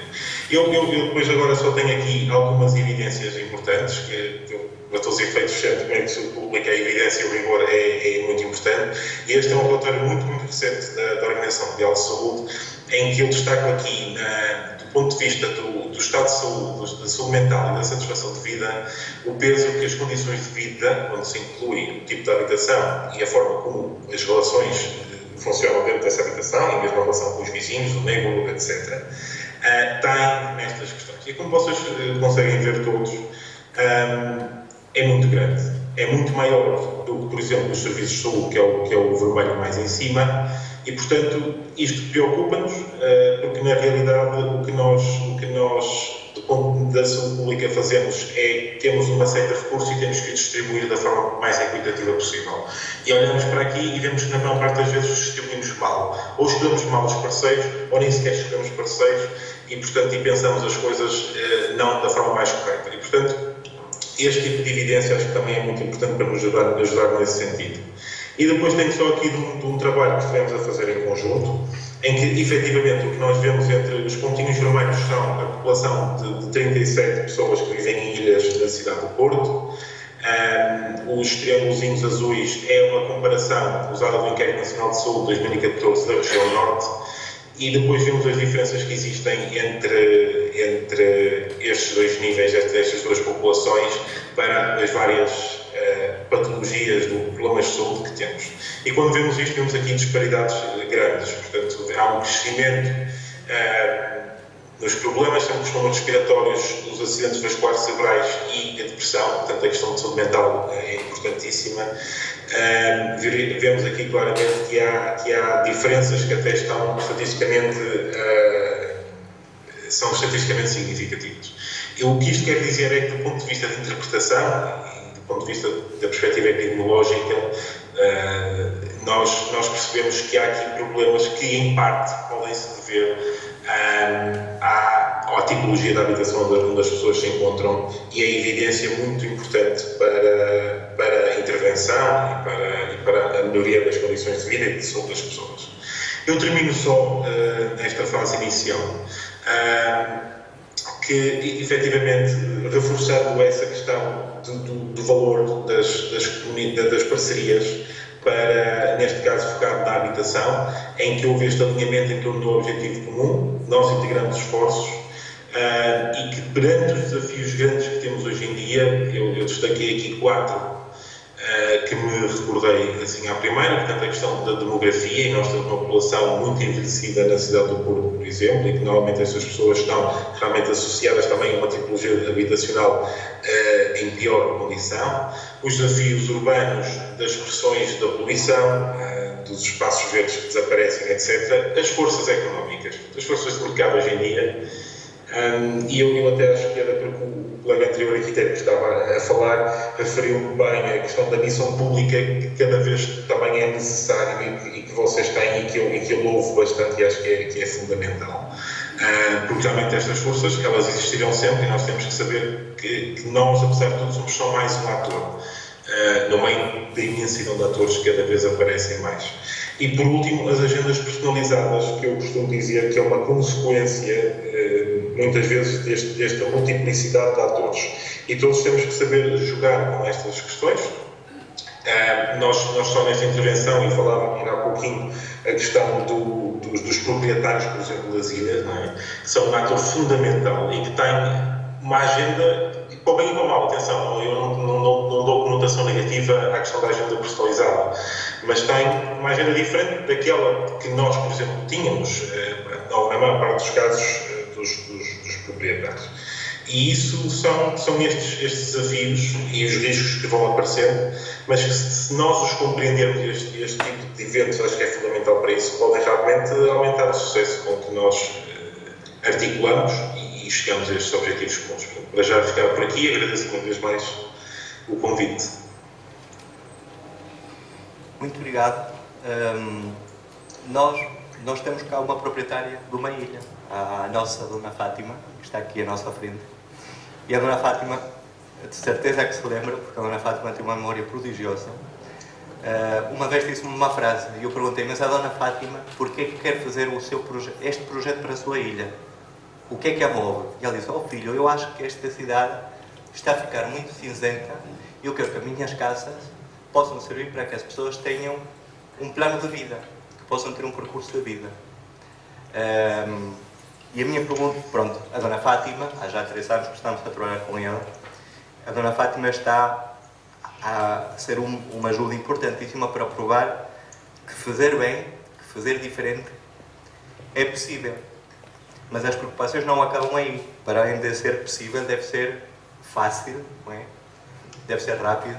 Eu depois agora só tenho aqui algumas evidências importantes, que para todos os efeitos, certamente, se o público, a evidência e o rigor é muito importante. E este é um relatório muito recente da Organização Mundial de Saúde, em que eu destaco aqui, do ponto de vista do estado de saúde, da saúde mental e da satisfação de vida, o peso que as condições de vida, quando se inclui o tipo de habitação e a forma como as relações funcionam dentro dessa habitação, e mesmo a relação com os vizinhos, o neighborhood, etc., tem nestas questões. E como vocês conseguem ver todos, é muito grande. É muito maior do que, por exemplo, os serviços de saúde, que é o vermelho mais em cima, e, portanto, isto preocupa-nos, porque, na realidade, o que nós, do ponto da saúde pública, fazemos é temos uma série de recursos e temos que os distribuir da forma mais equitativa possível. E olhamos para aqui e vemos que, na maior parte das vezes, os distribuímos mal. Ou escolhemos mal os parceiros, ou nem sequer escolhemos parceiros, e, portanto, pensamos as coisas não da forma mais correta. E, portanto, este tipo de evidência acho que também é muito importante para nos ajudar nesse sentido. E depois tenho só aqui de um trabalho que estivemos a fazer em conjunto, em que, efetivamente, o que nós vemos entre os pontinhos vermelhos são a população de 37 pessoas que vivem em ilhas da cidade do Porto. Os triângulozinhos azuis é uma comparação usada do Inquérito Nacional de Saúde 2014 da região norte. E depois vemos as diferenças que existem entre estes dois níveis, estas duas populações, para as várias patologias, problemas de saúde que temos. E quando vemos isto, vemos aqui disparidades grandes. Portanto, há um crescimento nos problemas, tanto os problemas respiratórios, os acidentes vasculares cerebrais e a depressão. Portanto, a questão de saúde mental é importantíssima. Vemos aqui claramente que há diferenças que até são estatisticamente significativas. E o que isto quer dizer é que, do ponto de vista de interpretação e do ponto de vista da perspectiva epidemiológica, nós percebemos que há aqui problemas que, em parte, podem-se dever à tipologia da habitação onde as pessoas se encontram, e a evidência muito importante para a intervenção e para a melhoria das condições de vida e de saúde das pessoas. Eu termino só nesta fase inicial, que efetivamente, reforçando essa questão do valor das parcerias, para, neste caso, focado na habitação, em que houve este alinhamento em torno do objetivo comum, nós integramos esforços, e que, perante os desafios grandes que temos hoje em dia, eu destaquei aqui 4, que me recordei assim à primeira, portanto, a questão da demografia, e nós temos uma população muito envelhecida na cidade do Porto, por exemplo, e que normalmente essas pessoas estão realmente associadas também a uma tipologia habitacional em pior condição, os desafios urbanos das pressões da poluição, dos espaços verdes que desaparecem, etc., as forças económicas, as forças de mercado hoje em dia. E eu até acho que era porque o colega anterior arquiteto que estava a falar referiu bem a questão da missão pública, que cada vez também é necessário e que vocês têm e que eu louvo bastante e acho que é fundamental. Porque realmente estas forças, elas existirão sempre e nós temos que saber que nós, apesar de tudo, somos só mais um ator no meio da imensidão de atores que cada vez aparecem mais. E por último, as agendas personalizadas, que eu costumo dizer que é uma consequência, muitas vezes, desta multiplicidade de atores. E todos temos que saber jogar com estas questões. Nós só nesta intervenção, e falávamos ainda há pouquinho, a questão dos proprietários, por exemplo, das ilhas, não é? Que são um ator fundamental e que têm uma agenda, para o bem e para o mal, atenção, eu não dou conotação negativa à questão da agenda personalizada, mas tem uma agenda diferente daquela que nós, por exemplo, tínhamos, na maior parte dos casos, dos proprietários. E isso são estes desafios e os riscos que vão aparecendo, mas que se nós os compreendermos, este tipo de eventos, acho que é fundamental para isso, podem realmente aumentar o sucesso com que nós articulamos e chegamos a estes objetivos comuns. Para já ficar por aqui, agradeço uma vez mais o convite. Muito obrigado. Nós temos cá uma proprietária de uma ilha, a nossa Dona Fátima, que está aqui à nossa frente. E a Dona Fátima, de certeza que se lembra, porque a Dona Fátima tem uma memória prodigiosa. Uma vez disse-me uma frase e eu perguntei, mas a Dona Fátima, porquê que quer fazer este projeto para a sua ilha? O que é que a move? E ela disse, filho, eu acho que esta cidade está a ficar muito cinzenta e eu quero que as minhas casas possam servir para que as pessoas tenham um plano de vida, que possam ter um percurso de vida. E a minha pergunta, pronto, a Dona Fátima, há já 3 anos que estamos a trabalhar com ela, a Dona Fátima está a ser uma ajuda importantíssima para provar que fazer bem, que fazer diferente, é possível. Mas as preocupações não acabam aí. Para além de ser possível, deve ser fácil, não é? Deve ser rápido,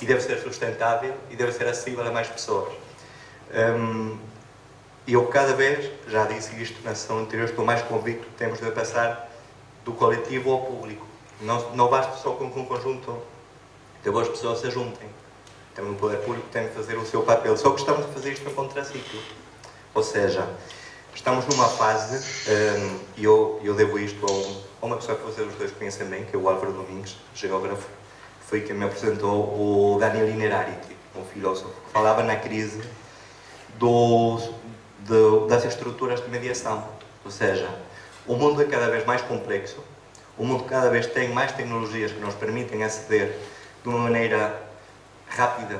e deve ser sustentável, e deve ser acessível a mais pessoas. E eu cada vez, já disse isto na sessão anterior, estou mais convicto que temos de passar do coletivo ao público. Não basta só com que um conjunto de boas pessoas se juntem. Também o poder público tem de fazer o seu papel. Só que estamos a fazer isto em contraciclo. Ou seja, estamos numa fase, e eu devo isto a uma pessoa que vocês os dois conhecem bem, que é o Álvaro Domingues, geógrafo, que foi quem me apresentou o Daniel Innerarity, um filósofo, que falava na crise das estruturas de mediação. Ou seja, o mundo é cada vez mais complexo, o mundo cada vez tem mais tecnologias que nos permitem aceder de uma maneira rápida,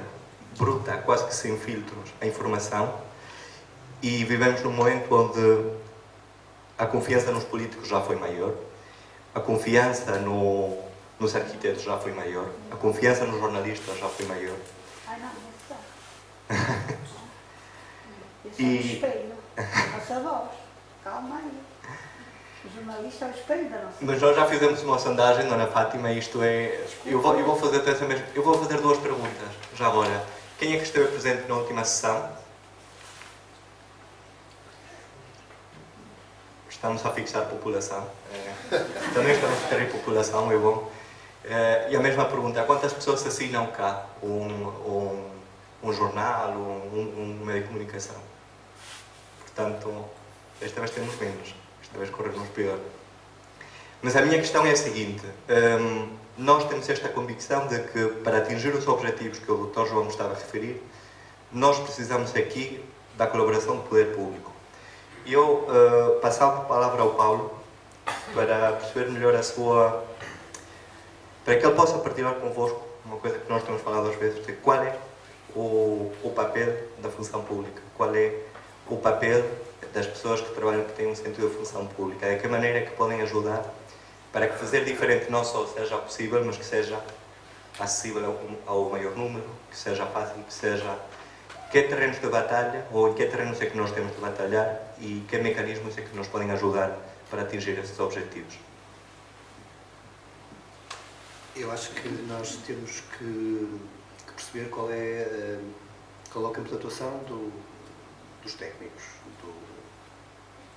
bruta, quase que sem filtros, à informação, e vivemos num momento onde a confiança nos políticos já foi maior, a confiança nos arquitetos já foi maior, a confiança nos jornalistas já foi maior. Ai, não, isso é. Isso é o espelho, a nossa voz. Calma aí. O jornalista é o espelho da nossa voz. Mas nós já fizemos uma sondagem, Dona Fátima, isto é... Eu vou fazer até mesmo. Eu vou fazer 2 perguntas, já agora. Quem é que esteve presente na última sessão? Estamos a fixar a população. Também estamos a ter população, é bom. E a mesma pergunta, quantas pessoas assinam cá um jornal, um meio de comunicação? Portanto, esta vez temos menos, esta vez corremos pior. Mas a minha questão é a seguinte, nós temos esta convicção de que para atingir os objetivos que o Dr. João me estava a referir, nós precisamos aqui da colaboração do poder público. E eu passava a palavra ao Paulo para perceber melhor para que ele possa partilhar convosco uma coisa que nós temos falado às vezes, de qual é o papel da função pública, qual é o papel das pessoas que trabalham, que têm um sentido de função pública, de que maneira é que podem ajudar para que fazer diferente não só seja possível, mas que seja acessível ao maior número, que seja fácil, que seja... Que terrenos de batalha, ou em que terrenos é que nós temos de batalhar e que mecanismos é que nos podem ajudar para atingir esses objetivos? Eu acho que nós temos que perceber qual é o campo de atuação dos técnicos,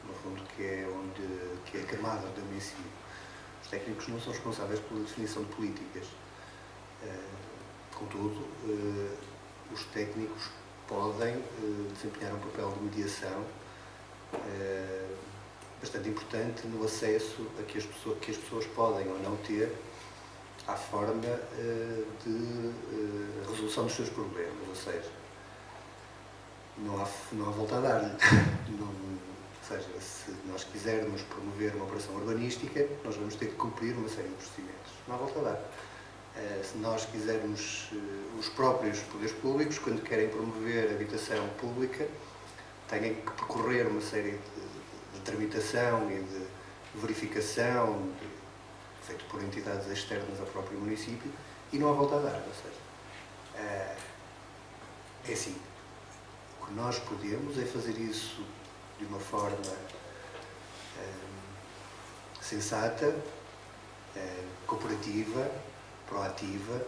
no fundo, que é a camada do município. Os técnicos não são responsáveis pela definição de políticas. Contudo, os técnicos podem desempenhar um papel de mediação bastante importante no acesso a que as pessoas podem ou não ter à forma de resolução dos seus problemas, ou seja, não há volta a dar. Ou seja, se nós quisermos promover uma operação urbanística, nós vamos ter que cumprir uma série de procedimentos. Não há volta a dar. Se nós quisermos, os próprios poderes públicos, quando querem promover habitação pública, têm que percorrer uma série de tramitação e de verificação, feito por entidades externas ao próprio município, e não há volta a dar. Ou seja, é assim, o que nós podemos é fazer isso de uma forma sensata, cooperativa, proativa,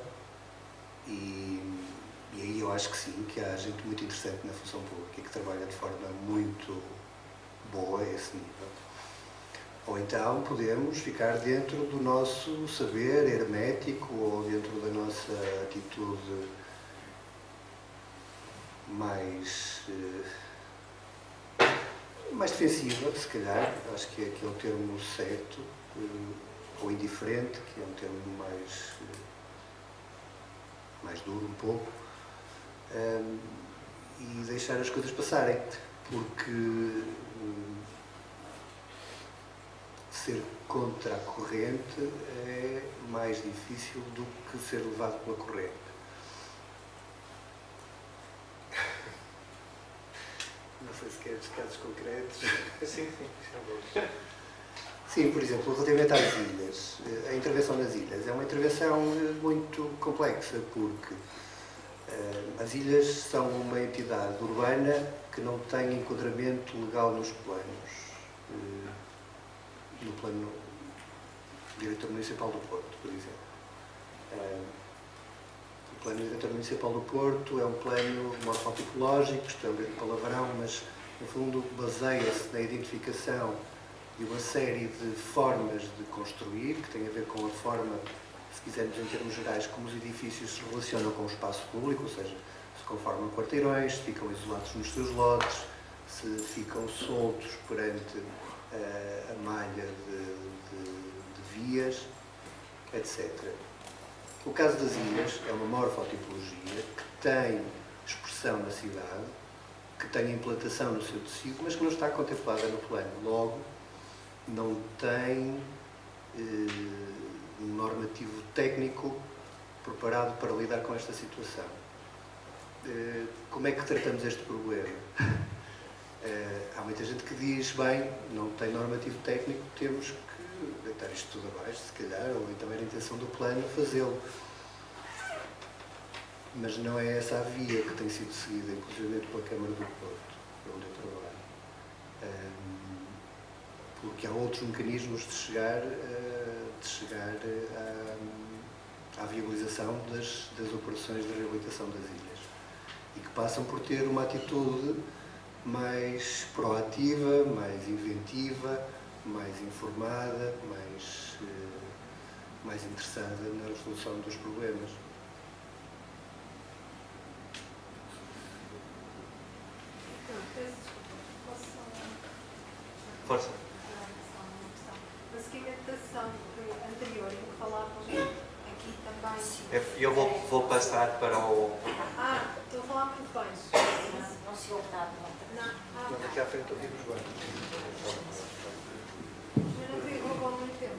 e aí eu acho que sim, que há gente muito interessante na função pública e que trabalha de forma muito boa a esse nível. Ou então podemos ficar dentro do nosso saber hermético ou dentro da nossa atitude mais defensiva, se calhar, acho que é o termo certo, ou indiferente, que é um termo mais duro um pouco, e deixar as coisas passarem, porque ser contra a corrente é mais difícil do que ser levado pela corrente. Não sei se queres casos concretos. Sim. Sim, por exemplo, relativamente às ilhas, a intervenção nas ilhas é uma intervenção muito complexa, porque as ilhas são uma entidade urbana que não tem enquadramento legal nos planos. No plano do Diretor Municipal do Porto, por exemplo. O plano do Diretor Municipal do Porto é um plano morfotipológico, isto é um grande palavrão, mas no fundo baseia-se na identificação de uma série de formas de construir, que tem a ver com a forma, se quisermos em termos gerais, como os edifícios se relacionam com o espaço público, ou seja, se conformam quarteirões, se ficam isolados nos seus lotes, se ficam soltos perante a malha de vias, etc. O caso das ilhas é uma morfotipologia que tem expressão na cidade, que tem implantação no seu tecido, mas que não está contemplada no plano. Logo, não tem um normativo técnico preparado para lidar com esta situação. Como é que tratamos este problema? Há muita gente que diz, bem, não tem normativo técnico, temos que deitar isto tudo abaixo, se calhar, ou então era a intenção do plano fazê-lo. Mas não é essa a via que tem sido seguida, inclusive pela Câmara do Porto, onde eu trabalho. Porque há outros mecanismos de chegar à viabilização das operações de reabilitação das ilhas, e que passam por ter uma atitude mais proativa, mais inventiva, mais informada, mais interessada na resolução dos problemas. Força. Na segmentação anterior, em que falávamos aqui também... Eu vou passar para o... estou a falar muito bem. Não se ouve nada. Nós aqui à frente ouvimos bem. Mas não tem roubado muito tempo.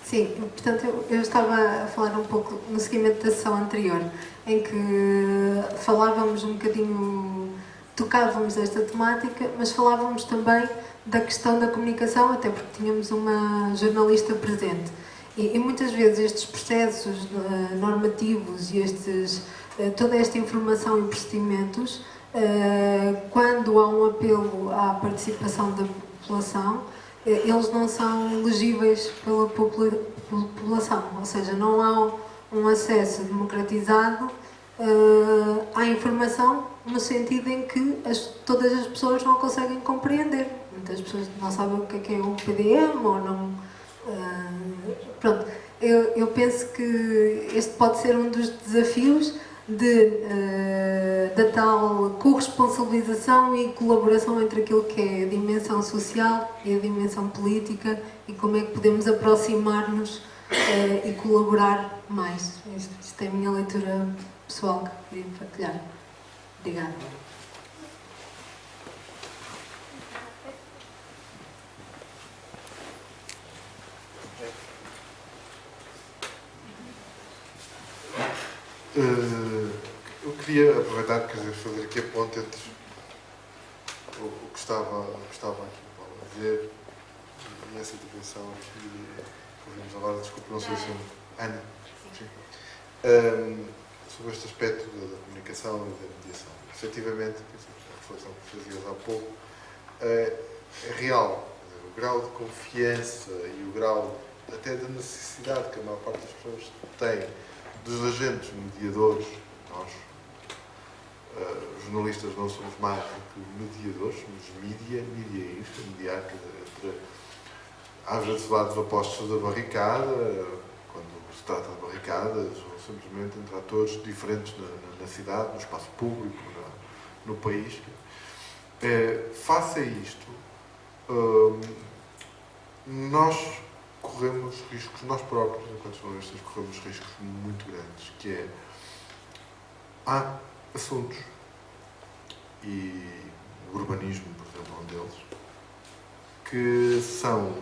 Sim, portanto, eu estava a falar um pouco no seguimento da sessão anterior, em que falávamos um bocadinho, tocávamos esta temática, mas falávamos também da questão da comunicação, até porque tínhamos uma jornalista presente. E muitas vezes estes processos normativos e toda esta informação e procedimentos, quando há um apelo à participação da população, eles não são legíveis pela população, ou seja, não há um acesso democratizado à informação, no sentido em que todas as pessoas não conseguem compreender. Muitas pessoas não sabem o que é um PDM ou não. Pronto, eu penso que este pode ser um dos desafios da tal corresponsabilização e colaboração entre aquilo que é a dimensão social e a dimensão política, e como é que podemos aproximar-nos e colaborar mais. Isto é a minha leitura pessoal que queria partilhar. Obrigada. Eu queria aproveitar, quer dizer, fazer aqui a ponte entre o que estava aqui a dizer e essa intervenção aqui que ouvimos agora, desculpe, não sei se Ana, sim. Sobre este aspecto da comunicação e da mediação. Efetivamente, a reflexão que fazias há pouco é real. Dizer, o grau de confiança e o grau até de necessidade que a maior parte das pessoas tem dos agentes mediadores. Nós, jornalistas, não somos mais do que mediadores, somos mediais, mediar, entre, às vezes, lados opostos da barricada, quando se trata de barricadas, ou simplesmente entre atores diferentes na cidade, no espaço público, no país. Face a isto, nós corremos riscos, nós próprios, enquanto jornalistas, corremos riscos muito grandes, que é, há assuntos, e o urbanismo, por exemplo, é um deles, que são,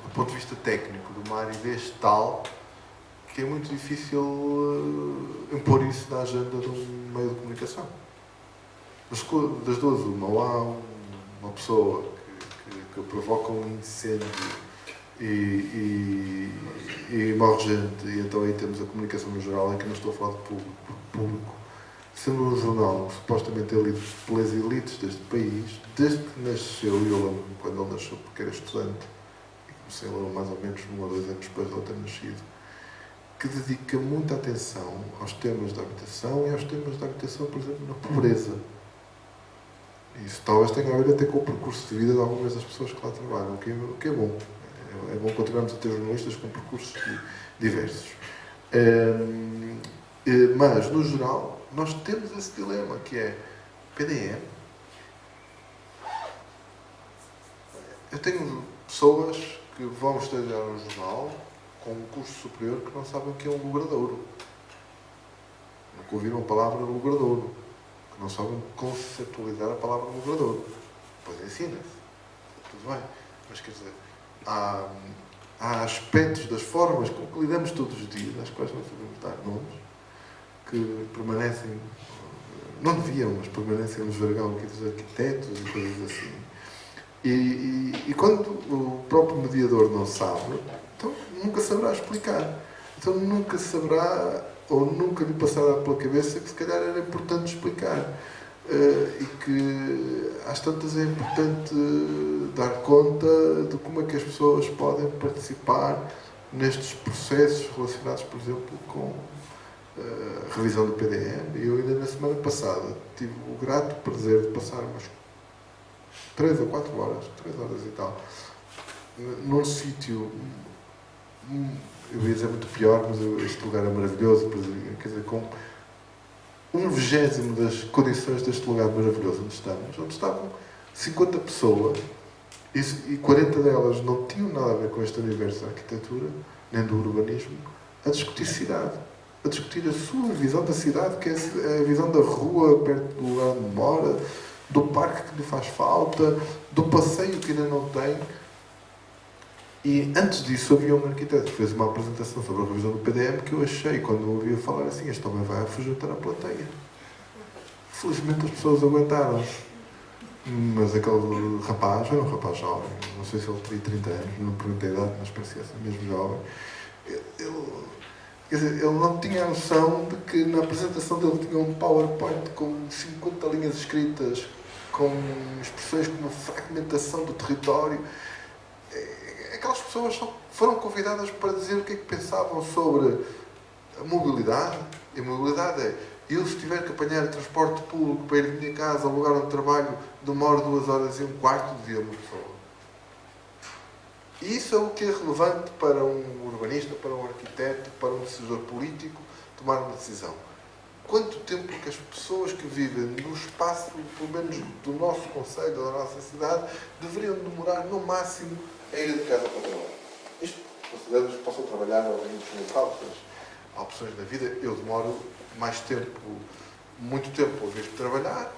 do ponto de vista técnico, de uma aridez tal que é muito difícil impor isso na agenda de um meio de comunicação. Das duas, ou há uma pessoa que provoca um incêndio e morre gente, e então aí temos a comunicação no geral, em que não estou a falar de público, sendo um jornal supostamente lido pelas elites deste país, desde que nasceu, e eu lembro-me quando ele nasceu, porque era estudante, e comecei a ler mais ou menos 1 ou 2 anos depois de ele ter nascido, que dedica muita atenção aos temas da habitação e aos temas da habitação, por exemplo, na pobreza. Isso talvez tenha a ver até com o percurso de vida de algumas das pessoas que lá trabalham, o que é bom. É bom continuarmos a ter jornalistas com percursos diversos. Mas, no geral, nós temos esse dilema, que é PDM. Eu tenho pessoas que vão estagiar no jornal com um curso superior que não sabem o que é um logradouro. Nunca ouviram a palavra logradouro. Que não sabem conceptualizar a palavra logradouro. Depois ensina-se. Tudo bem. Mas, quer dizer, há aspectos das formas com que lidamos todos os dias, às quais não sabemos dar nomes, que permanecem, não deviam, mas permanecem no jargão aqui dos arquitetos e coisas assim. E quando o próprio mediador não sabe, então nunca saberá explicar. Então nunca saberá, ou nunca lhe passará pela cabeça que se calhar era importante explicar. E que às tantas é importante dar conta de como é que as pessoas podem participar nestes processos relacionados, por exemplo, com a revisão do PDM. E eu ainda na semana passada tive o grato prazer de passar umas 3 ou 4 horas, 3 horas e tal, num sítio, eu ia dizer muito pior, mas este lugar é maravilhoso, quer dizer, com 1/20 das condições deste lugar maravilhoso onde estavam 50 pessoas e 40 delas não tinham nada a ver com este universo da arquitetura, nem do urbanismo, a discutir cidade, a discutir a sua visão da cidade, que é a visão da rua perto do lugar onde mora, do parque que lhe faz falta, do passeio que ainda não tem. E antes disso havia um arquiteto que fez uma apresentação sobre a revisão do PDM que eu achei, quando eu ouvia falar assim, este homem vai afugentar a plateia. Felizmente as pessoas aguentaram-se. Mas aquele rapaz, era um rapaz jovem, não sei se ele teria 30 anos, não perguntei a idade, mas parecia assim, mesmo jovem. Quer dizer, ele não tinha a noção de que na apresentação dele tinha um PowerPoint com 50 linhas escritas, com expressões como fragmentação do território. Aquelas pessoas só foram convidadas para dizer o que é que pensavam sobre a mobilidade. E a mobilidade é, eu se tiver que apanhar transporte público para ir da minha casa ao lugar onde trabalho, demoro 2 horas e um quarto de dia uma pessoa. E isso é o que é relevante para um urbanista, para um arquiteto, para um decisor político tomar uma decisão. Quanto tempo que as pessoas que vivem no espaço, pelo menos do nosso concelho, da nossa cidade, deveriam demorar no máximo a ir de casa para trabalhar? Isto, consideramos que possam trabalhar em deslocados, há opções na vida. Eu demoro mais tempo, muito tempo, ao invés de trabalhar,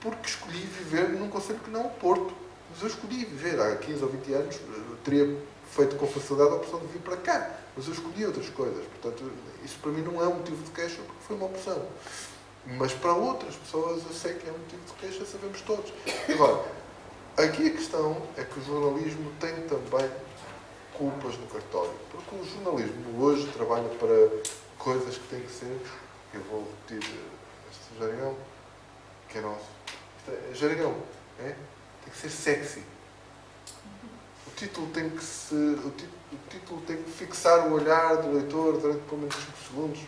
porque escolhi viver num concelho que não é o Porto. Mas eu escolhi viver há 15 ou 20 anos, teria feito com facilidade a opção de vir para cá, mas eu escolhi outras coisas. Portanto, isso para mim não é um motivo de queixa, porque foi uma opção. Mas para outras pessoas eu sei que é um motivo de queixa, sabemos todos. Agora, aqui a questão é que o jornalismo tem também culpas no cartório, porque o jornalismo hoje trabalha para coisas que têm que ser, eu vou repetir este jargão, que é nosso. Isto é jargão, é? Tem que ser sexy. O título tem que fixar o olhar do leitor durante pelo menos 5 segundos,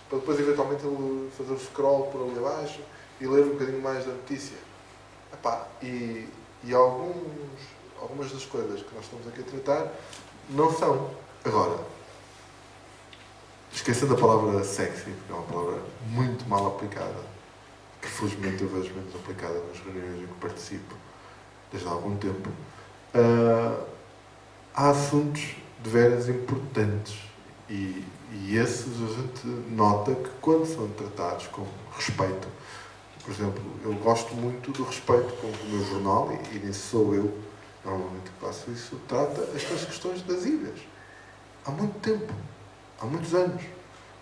para depois eventualmente ele fazer o scroll por ali abaixo e ler um bocadinho mais da notícia. Epá, e algumas das coisas que nós estamos aqui a tratar não são. Agora, esquecendo a palavra sexy, porque é uma palavra muito mal aplicada, que felizmente eu vejo menos aplicada nas reuniões em que participo desde há algum tempo, há assuntos de veras importantes e esses a gente nota que quando são tratados com respeito, por exemplo, eu gosto muito do respeito com o meu jornal, e nisso sou eu normalmente que faço isso, trata estas questões das ilhas. Há muito tempo, há muitos anos,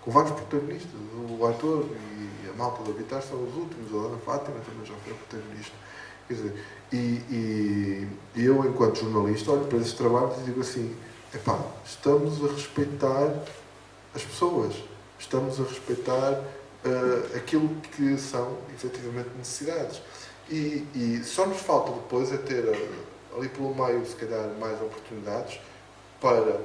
com vários protagonistas. O Arthur e a malta do Habitar são os últimos, a Dona Fátima também já foi protagonista. Quer dizer, e eu, enquanto jornalista, olho para esses trabalhos e digo assim, epá, estamos a respeitar as pessoas, estamos a respeitar aquilo que são, efetivamente, necessidades. E só nos falta depois é ter ali pelo meio, se calhar, mais oportunidades para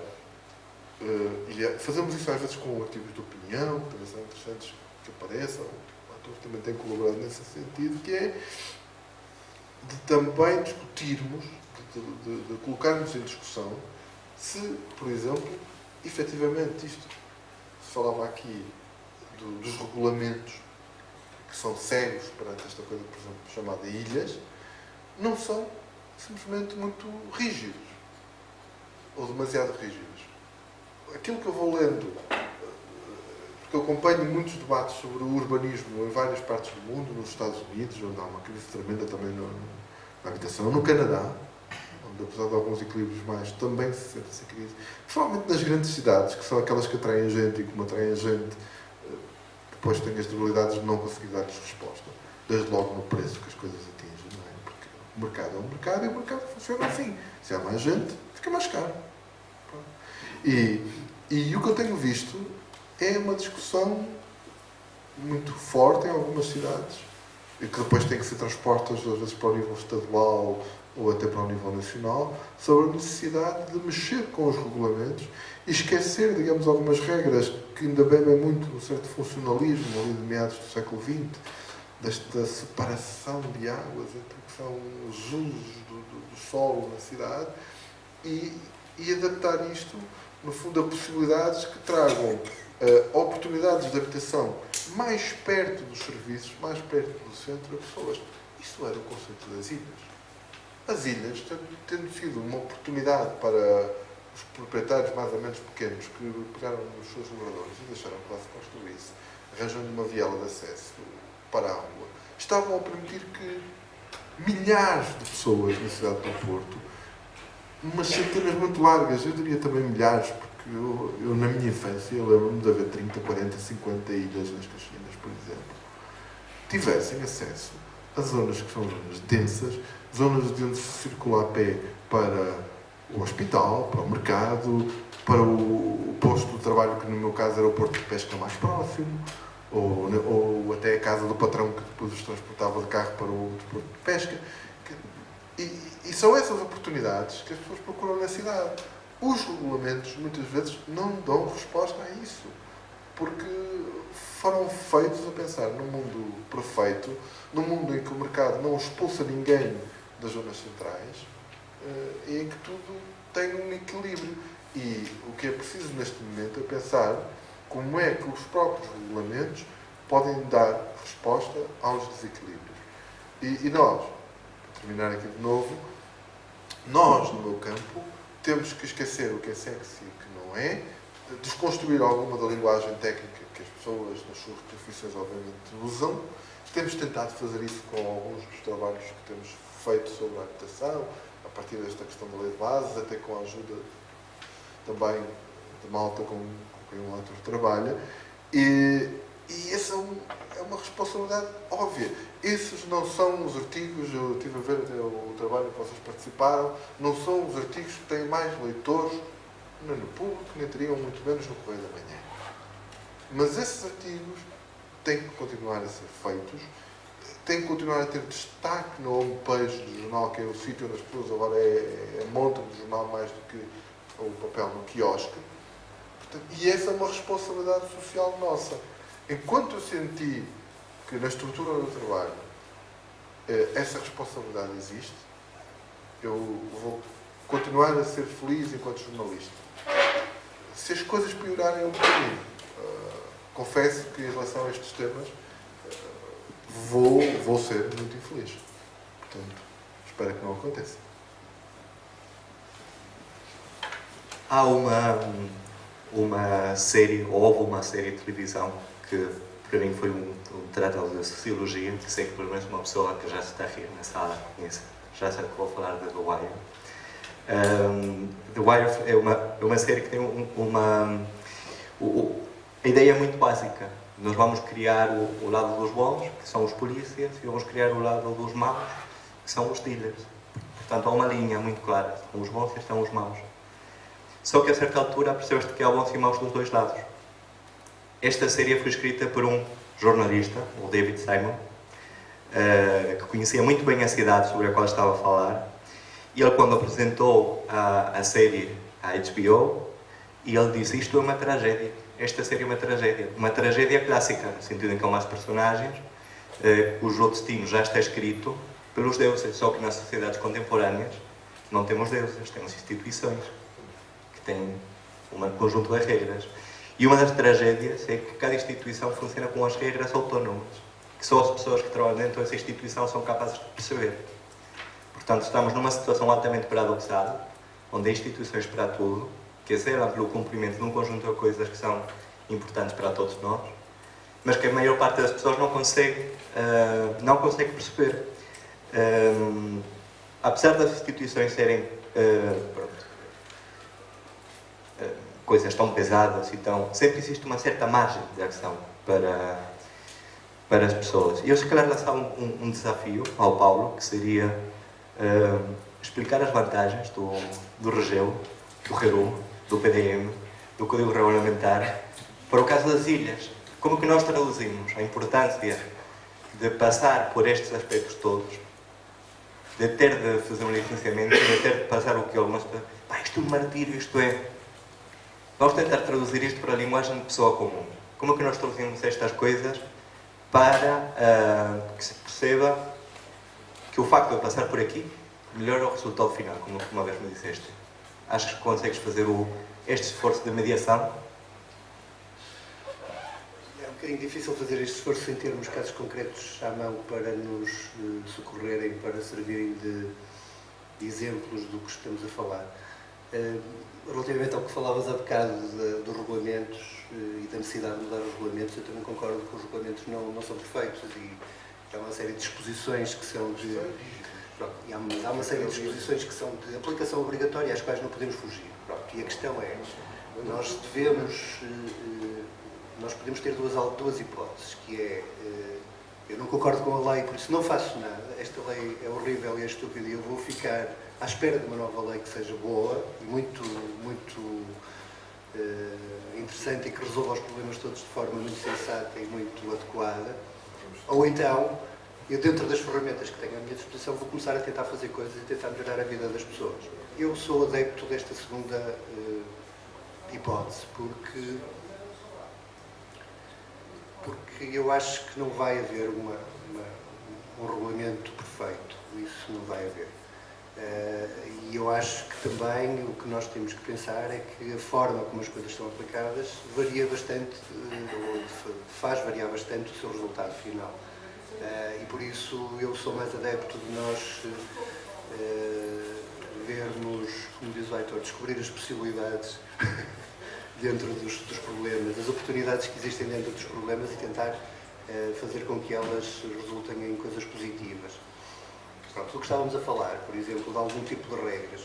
fazermos isso às vezes com artigos de opinião, que também são interessantes que apareçam. O Arthur também tem colaborado nesse sentido, que é de também discutirmos, de colocarmos em discussão se, por exemplo, efetivamente isto, se falava aqui dos regulamentos que são cegos perante esta coisa, por exemplo, chamada ilhas, não são simplesmente muito rígidos ou demasiado rígidos. Aquilo que eu vou lendo, porque eu acompanho muitos debates sobre o urbanismo em várias partes do mundo, nos Estados Unidos, onde há uma crise tremenda também na habitação, no Canadá, onde apesar de alguns equilíbrios mais, também se sente essa crise, principalmente nas grandes cidades, que são aquelas que atraem gente, e como atraem gente, depois têm as debilidades de não conseguir dar-lhes resposta, desde logo no preço que as coisas atingem, não é? Porque o mercado é um mercado e o mercado funciona assim. Se há mais gente, fica mais caro. E o que eu tenho visto é uma discussão muito forte em algumas cidades, e que depois tem que ser transpostas, às vezes, para o nível estadual ou até para o nível nacional, sobre a necessidade de mexer com os regulamentos e esquecer, digamos, algumas regras que ainda bebem muito no certo funcionalismo ali de meados do século XX, desta separação de águas entre o que são os usos do solo na cidade, e adaptar isto, no fundo, a possibilidades que tragam oportunidades de habitação mais perto dos serviços, mais perto do centro, a pessoas. Isto era o conceito das ilhas. As ilhas, tendo sido uma oportunidade para os proprietários mais ou menos pequenos que pegaram nos seus moradores e deixaram que lá se construísse, arranjando uma viela de acesso para a rua, estavam a permitir que milhares de pessoas na cidade do Porto, umas centenas muito largas, eu diria também milhares, porque eu na minha infância, eu lembro-me de haver 30, 40, 50 ilhas nas Caxinas, por exemplo, tivessem acesso as zonas que são zonas densas, zonas de onde se circula a pé para o hospital, para o mercado, para o posto de trabalho, que no meu caso era o porto de pesca mais próximo, ou até a casa do patrão que depois os transportava de carro para o outro porto de pesca. E são essas oportunidades que as pessoas procuram na cidade. Os regulamentos, muitas vezes, não dão resposta a isso, porque foram feitos a pensar num mundo perfeito, num mundo em que o mercado não expulsa ninguém das zonas centrais, e em que tudo tem um equilíbrio. E o que é preciso neste momento é pensar como é que os próprios regulamentos podem dar resposta aos desequilíbrios. E nós, para terminar aqui de novo, nós, no meu campo, temos que esquecer o que é sexy e o que não é, desconstruir alguma da linguagem técnica que as pessoas nas suas profissões obviamente usam. Temos tentado fazer isso com alguns dos trabalhos que temos feito sobre a habitação, a partir desta questão da lei de bases, até com a ajuda também de malta com quem o autor trabalha. E essa é uma responsabilidade óbvia. Esses não são os artigos, eu estive a ver até o trabalho que vocês participaram, não são os artigos que têm mais leitores nem no público, nem teriam muito menos no Correio da Manhã. Mas esses artigos têm que continuar a ser feitos, têm que continuar a ter destaque no homepage do jornal, que é o sítio onde as pessoas agora montam o jornal mais do que o papel no quiosque. Portanto, e essa é uma responsabilidade social nossa. Enquanto eu senti que na estrutura do trabalho essa responsabilidade existe, eu vou continuar a ser feliz enquanto jornalista. Se as coisas piorarem um bocadinho, confesso que em relação a estes temas vou ser muito infeliz. Portanto, espero que não aconteça. Há uma série, ou houve uma série de televisão que para mim foi um tratado de sociologia, que sei que pelo menos uma pessoa que já se está a rir na sala conhece, já sabe que vou falar da The Wire. The Wire é uma série que tem a ideia é muito básica. Nós vamos criar o lado dos bons, que são os polícias, e vamos criar o lado dos maus, que são os dealers. Portanto, há uma linha muito clara. Estão os bons e estão os maus. Só que a certa altura percebes-te que há bons e maus dos dois lados. Esta série foi escrita por um jornalista, o David Simon, que conhecia muito bem a cidade sobre a qual estava a falar. E ele, quando apresentou a série à HBO, ele disse: isto é uma tragédia. Esta série é uma tragédia clássica, no sentido em que há umas personagens cujo destino já está escrito pelos deuses, só que nas sociedades contemporâneas não temos deuses, temos instituições que têm um conjunto de regras. E uma das tragédias é que cada instituição funciona com as regras autónomas, que só as pessoas que trabalham dentro dessa instituição são capazes de perceber. Portanto, estamos numa situação altamente paradoxal, onde há instituições para tudo, que zelam pelo cumprimento de um conjunto de coisas que são importantes para todos nós, mas que a maior parte das pessoas não consegue perceber. Apesar das instituições serem coisas tão pesadas, então sempre existe uma certa margem de ação para as pessoas. E eu, se calhar, lançava um desafio ao Paulo, que seria explicar as vantagens do REGEU, do RERU, do PDM, do Código Regulamentar, para o caso das ilhas. Como que nós traduzimos a importância de passar por estes aspectos todos, de ter de fazer um licenciamento, de ter de passar o que algumas pessoas... isto é um martírio, isto é... Vamos tentar traduzir isto para a linguagem de pessoa comum. Como que nós traduzimos estas coisas para que se perceba que o facto de passar por aqui melhora o resultado final, como uma vez me disseste. Achas que consegues fazer este esforço de mediação? É um bocadinho difícil fazer este esforço sem termos casos concretos à mão para nos socorrerem, para servirem de exemplos do que estamos a falar. Relativamente ao que falavas há bocado dos regulamentos e da necessidade de mudar os regulamentos, eu também concordo que os regulamentos não são perfeitos e há uma série de disposições que são de... Pronto, e há uma série de disposições que são de aplicação obrigatória às quais não podemos fugir. Pronto, e a questão é, nós podemos ter duas hipóteses, que é Eu não concordo com a lei, por isso não faço nada. Esta lei é horrível e é estúpida e eu vou ficar à espera de uma nova lei que seja boa e muito interessante e que resolva os problemas todos de forma muito sensata e muito adequada. Ou então, eu dentro das ferramentas que tenho à minha disposição vou começar a tentar fazer coisas e tentar melhorar a vida das pessoas. Eu sou adepto desta segunda hipótese, porque eu acho que não vai haver um regulamento perfeito. Isso não vai haver. E eu acho que também o que nós temos que pensar é que a forma como as coisas são aplicadas varia bastante, ou faz variar bastante o seu resultado final. E por isso eu sou mais adepto de nós vermos, como diz o Heitor, descobrir as possibilidades dentro dos problemas, as oportunidades que existem dentro dos problemas e tentar fazer com que elas resultem em coisas positivas. Pronto, o que estávamos a falar, por exemplo, de algum tipo de regras.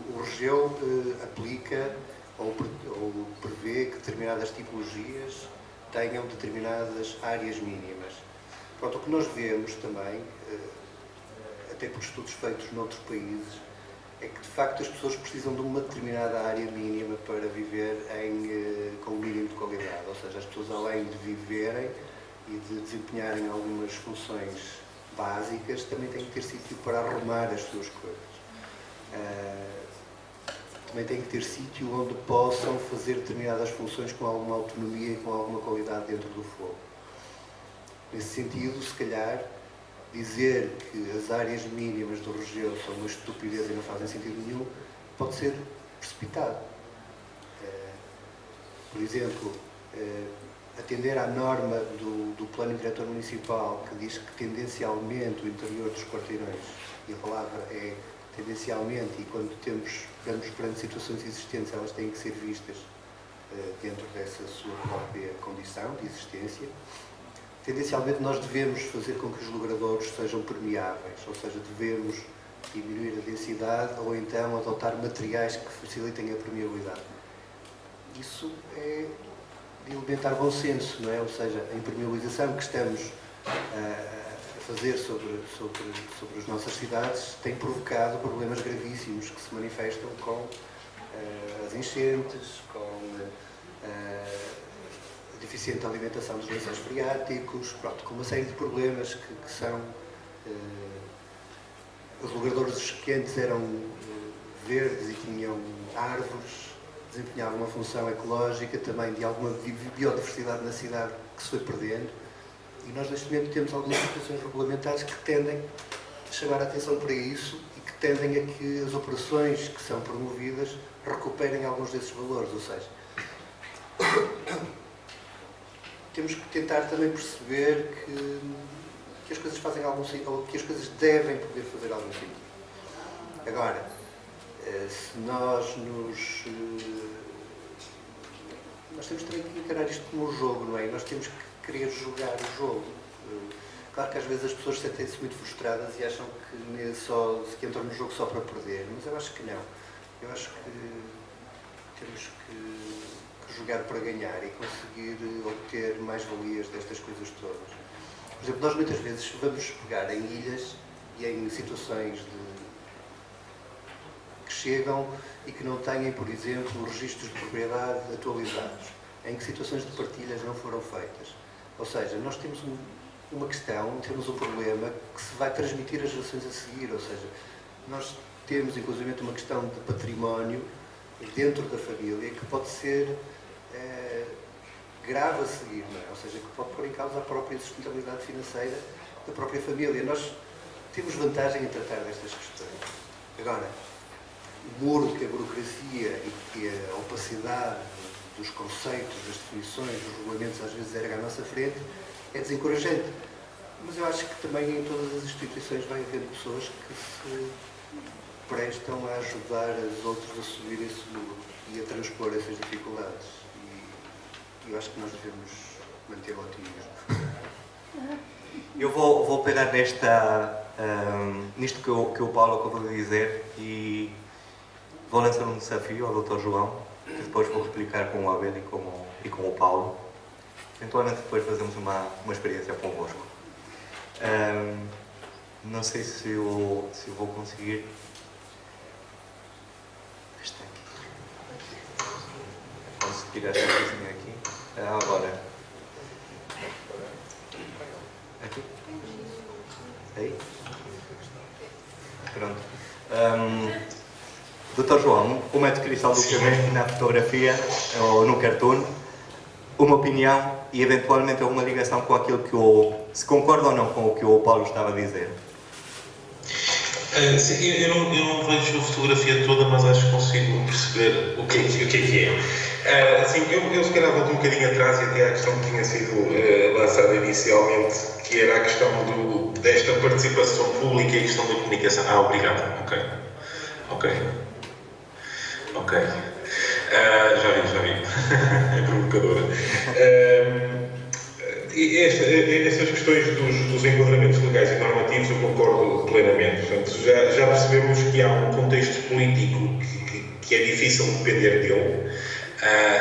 O RGEU aplica ou prevê que determinadas tipologias tenham determinadas áreas mínimas. Pronto, o que nós vemos também, até por estudos feitos noutros países, é que de facto as pessoas precisam de uma determinada área mínima para viver com um mínimo de qualidade. Ou seja, as pessoas além de viverem e de desempenharem algumas funções básicas, também têm que ter sítio para arrumar as suas coisas. Também têm que ter sítio onde possam fazer determinadas funções com alguma autonomia e com alguma qualidade dentro do fogo. Nesse sentido, se calhar, dizer que as áreas mínimas do RGEU são uma estupidez e não fazem sentido nenhum, pode ser precipitado. Por exemplo, atender à norma do Plano Diretor Municipal, que diz que tendencialmente o interior dos quarteirões, e a palavra é tendencialmente, e quando estamos perante situações existentes, elas têm que ser vistas dentro dessa sua própria condição de existência. Tendencialmente nós devemos fazer com que os logradouros sejam permeáveis, ou seja, devemos diminuir a densidade ou então adotar materiais que facilitem a permeabilidade. Isso é de elementar bom senso, não é? Ou seja, a impermeabilização que estamos a fazer sobre as nossas cidades tem provocado problemas gravíssimos que se manifestam com as enchentes, com a deficiente alimentação dos lençóis freáticos, pronto, com uma série de problemas que são... Os logradouros que antes eram verdes e tinham árvores, desempenhavam uma função ecológica, também de alguma biodiversidade na cidade que se foi perdendo, e nós neste momento temos algumas situações regulamentares que tendem a chamar a atenção para isso e que tendem a que as operações que são promovidas recuperem alguns desses valores, ou seja, temos que tentar também perceber que as coisas fazem algum sentido, ou que as coisas devem poder fazer algum sentido. Agora, se nós temos também que encarar isto como um jogo, não é? Nós temos que querer jogar o jogo. Claro que às vezes as pessoas sentem-se muito frustradas e acham que entram no jogo só para perder, mas eu acho que não. Eu acho que temos que jogar para ganhar e conseguir obter mais-valias destas coisas todas. Por exemplo, nós muitas vezes vamos pegar em ilhas e em situações que chegam e que não têm, por exemplo, registros de propriedade atualizados, em que situações de partilhas não foram feitas. Ou seja, nós temos uma questão, temos um problema que se vai transmitir às gerações a seguir, ou seja, nós temos inclusive uma questão de património dentro da família que pode ser grave a seguir, não é? Ou seja, que pode pôr em causa a própria sustentabilidade financeira da própria família. Nós temos vantagem em tratar destas questões. Agora, o muro que a burocracia e que a opacidade dos conceitos, das definições, dos regulamentos às vezes erga à nossa frente, é desencorajante. Mas eu acho que também em todas as instituições vai haver pessoas que se prestam a ajudar os outros a subir esse muro e a transpor essas dificuldades. E eu acho que nós devemos manter o otimismo. Eu vou pegar nisto que o Paulo acabou de dizer e vou lançar um desafio ao Dr. João, que depois vou replicar com o Abel e com o Paulo. eventualmente depois fazemos uma experiência convosco. Não sei se eu vou conseguir. Está aqui. Posso tirar esta coisinha aqui. Agora. Aqui. Aí. Pronto. Dr. João, o método cristal do que eu vejo na fotografia ou no cartoon, uma opinião e eventualmente alguma ligação com aquilo que se concorda ou não com o que o Paulo estava a dizer? Sim, eu não vejo a fotografia toda, mas acho que consigo perceber o que é. Assim, eu se calhar volto um bocadinho atrás e até à questão que tinha sido lançada inicialmente, que era a questão desta participação pública e a questão da comunicação. Obrigado. Ok. Já vi. É provocadora. Estas questões dos enquadramentos legais e normativos eu concordo plenamente. Portanto, já percebemos que há um contexto político que é difícil depender dele.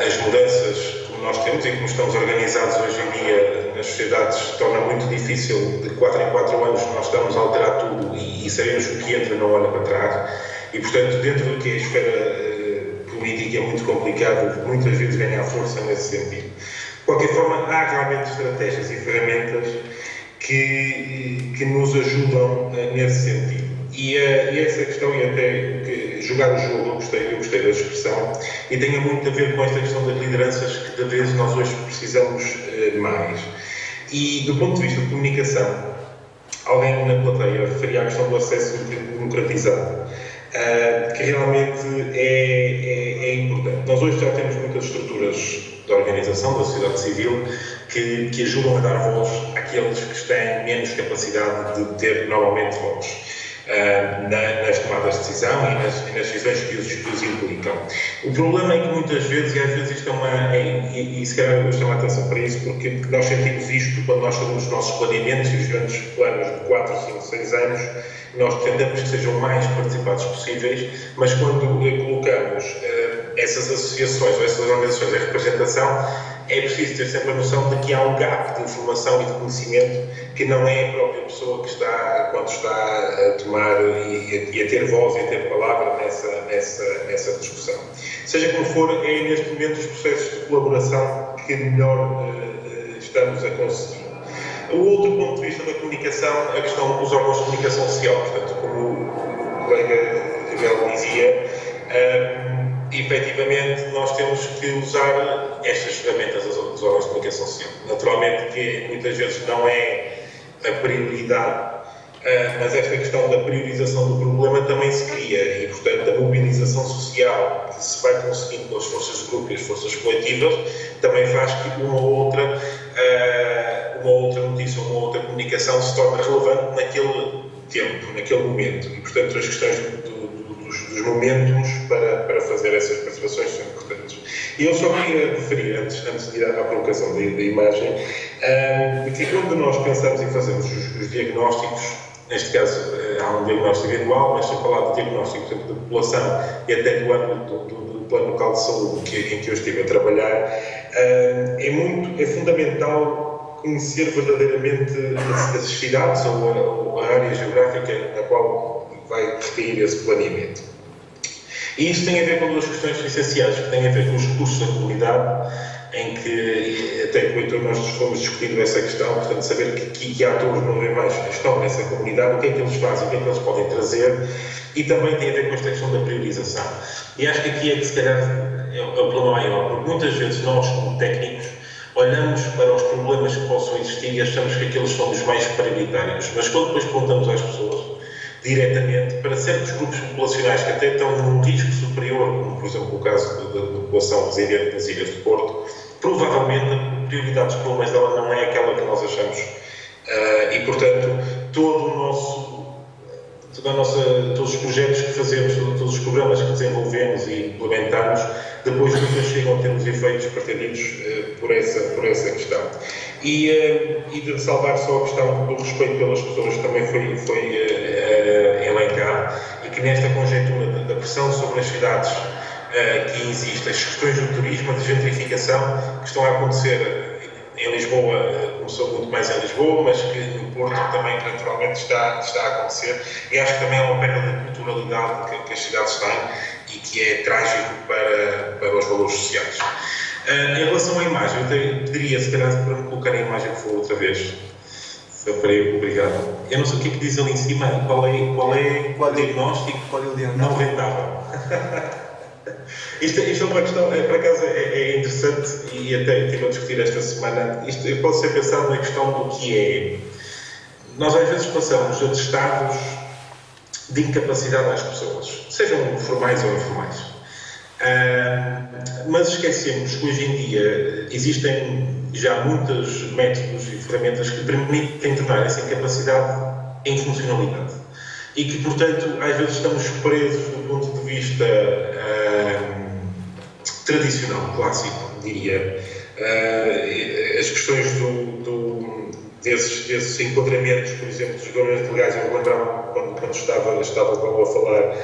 As mudanças como nós temos e como estamos organizados hoje em dia nas sociedades torna muito difícil, de 4 em 4 anos nós estamos a alterar tudo e sabemos que o que entra não olha para trás. E, portanto, dentro do que é a esfera política é muito complicado, muitas vezes ganhar força nesse sentido. De qualquer forma, há realmente estratégias e ferramentas que nos ajudam nesse sentido. E essa questão, e até jogar o jogo, eu gostei da expressão, e tem muito a ver com esta questão das lideranças que cada vez nós hoje precisamos mais. E do ponto de vista de comunicação, alguém na plateia referia à questão do acesso democratizado, que realmente é importante. Nós hoje já temos muitas estruturas de organização da sociedade civil que ajudam a dar voz àqueles que têm menos capacidade de ter normalmente voz nas tomadas de decisão e nas decisões que os implicam. O problema é que muitas vezes, e às vezes isto e se calhar eu chamo a atenção para isso, porque nós sentimos isto quando nós fazemos os nossos planeamentos e os grandes planos de 4, 5, 6 anos, nós tentamos que sejam mais participados possíveis, mas quando colocamos essas associações ou essas organizações em representação, é preciso ter sempre a noção de que há um gap de informação e de conhecimento que não é a própria pessoa que está, quando está a tomar e a ter voz e a ter palavra nessa discussão. Seja como for, é neste momento os processos de colaboração que melhor estamos a conseguir. O outro ponto de vista da comunicação, a questão dos órgãos de comunicação social. Portanto, como o colega Rivel dizia, efetivamente nós temos que usar estas ferramentas dos órgãos de comunicação social. Naturalmente que muitas vezes não é a prioridade, mas esta questão da priorização do problema também se cria e, portanto, a mobilização social que se vai conseguindo pelas forças de grupo e as forças coletivas também faz que uma ou outra notícia, uma outra comunicação se torne relevante naquele tempo, naquele momento. E, portanto, as questões dos momentos para fazer essas participações são importantes. E eu só queria referir, antes de ir à provocação da imagem, que quando nós pensamos e fazemos os diagnósticos, neste caso há um diagnóstico anual, mas se eu falar de diagnóstico da população e até do âmbito do Plano Local de Saúde em que eu estive a trabalhar, é fundamental conhecer verdadeiramente as cidades ou a área geográfica na qual vai recair esse planeamento. E isto tem a ver com duas questões essenciais, que têm a ver com os recursos da comunidade, em que até com o Heitor nós fomos discutindo essa questão, portanto, saber que atores não vêm mais estão nessa comunidade, o que é que eles fazem, o que é que eles podem trazer, e também tem a ver com esta questão da priorização. E acho que aqui é que se calhar é o problema maior, porque muitas vezes nós, como técnicos, olhamos para os problemas que possam existir e achamos que aqueles são os mais prioritários, mas quando depois perguntamos às pessoas diretamente, para certos grupos populacionais que até estão num risco superior, como por exemplo o caso da população residente nas Ilhas do Porto, provavelmente a prioridade dos problemas dela não é aquela que nós achamos. E portanto, todos os projetos que fazemos, todos os programas que desenvolvemos e implementamos, depois nunca chegam a ter os efeitos pretendidos por essa questão. E de ressalvar só a questão do respeito pelas pessoas que também foi elencado, e que nesta conjuntura da pressão sobre as cidades que existe, as questões do turismo, de gentrificação que estão a acontecer em em Lisboa, começou muito mais em Lisboa, mas que no Porto também naturalmente está a acontecer, e acho que também é uma perda de culturalidade que as cidades têm e que é trágico para os valores sociais. Em relação à imagem, eu pediria, se calhar, para me colocar a imagem que foi outra vez. Obrigado. Eu não sei o que é que diz ali em cima, qual é o diagnóstico não rentável. Isto é uma questão, por acaso é interessante, e até estive a discutir esta semana. Isto pode ser pensado na questão do que é. Nós às vezes passamos atestados de incapacidade às pessoas, sejam formais ou informais. Mas esquecemos que hoje em dia existem já muitos métodos e ferramentas que permitem tornar essa incapacidade em funcionalidade. E que, portanto, às vezes estamos presos do ponto de vista tradicional, clássico, diria. As questões desses enquadramentos, por exemplo, dos governantes legais, eu me lembrava quando estava a falar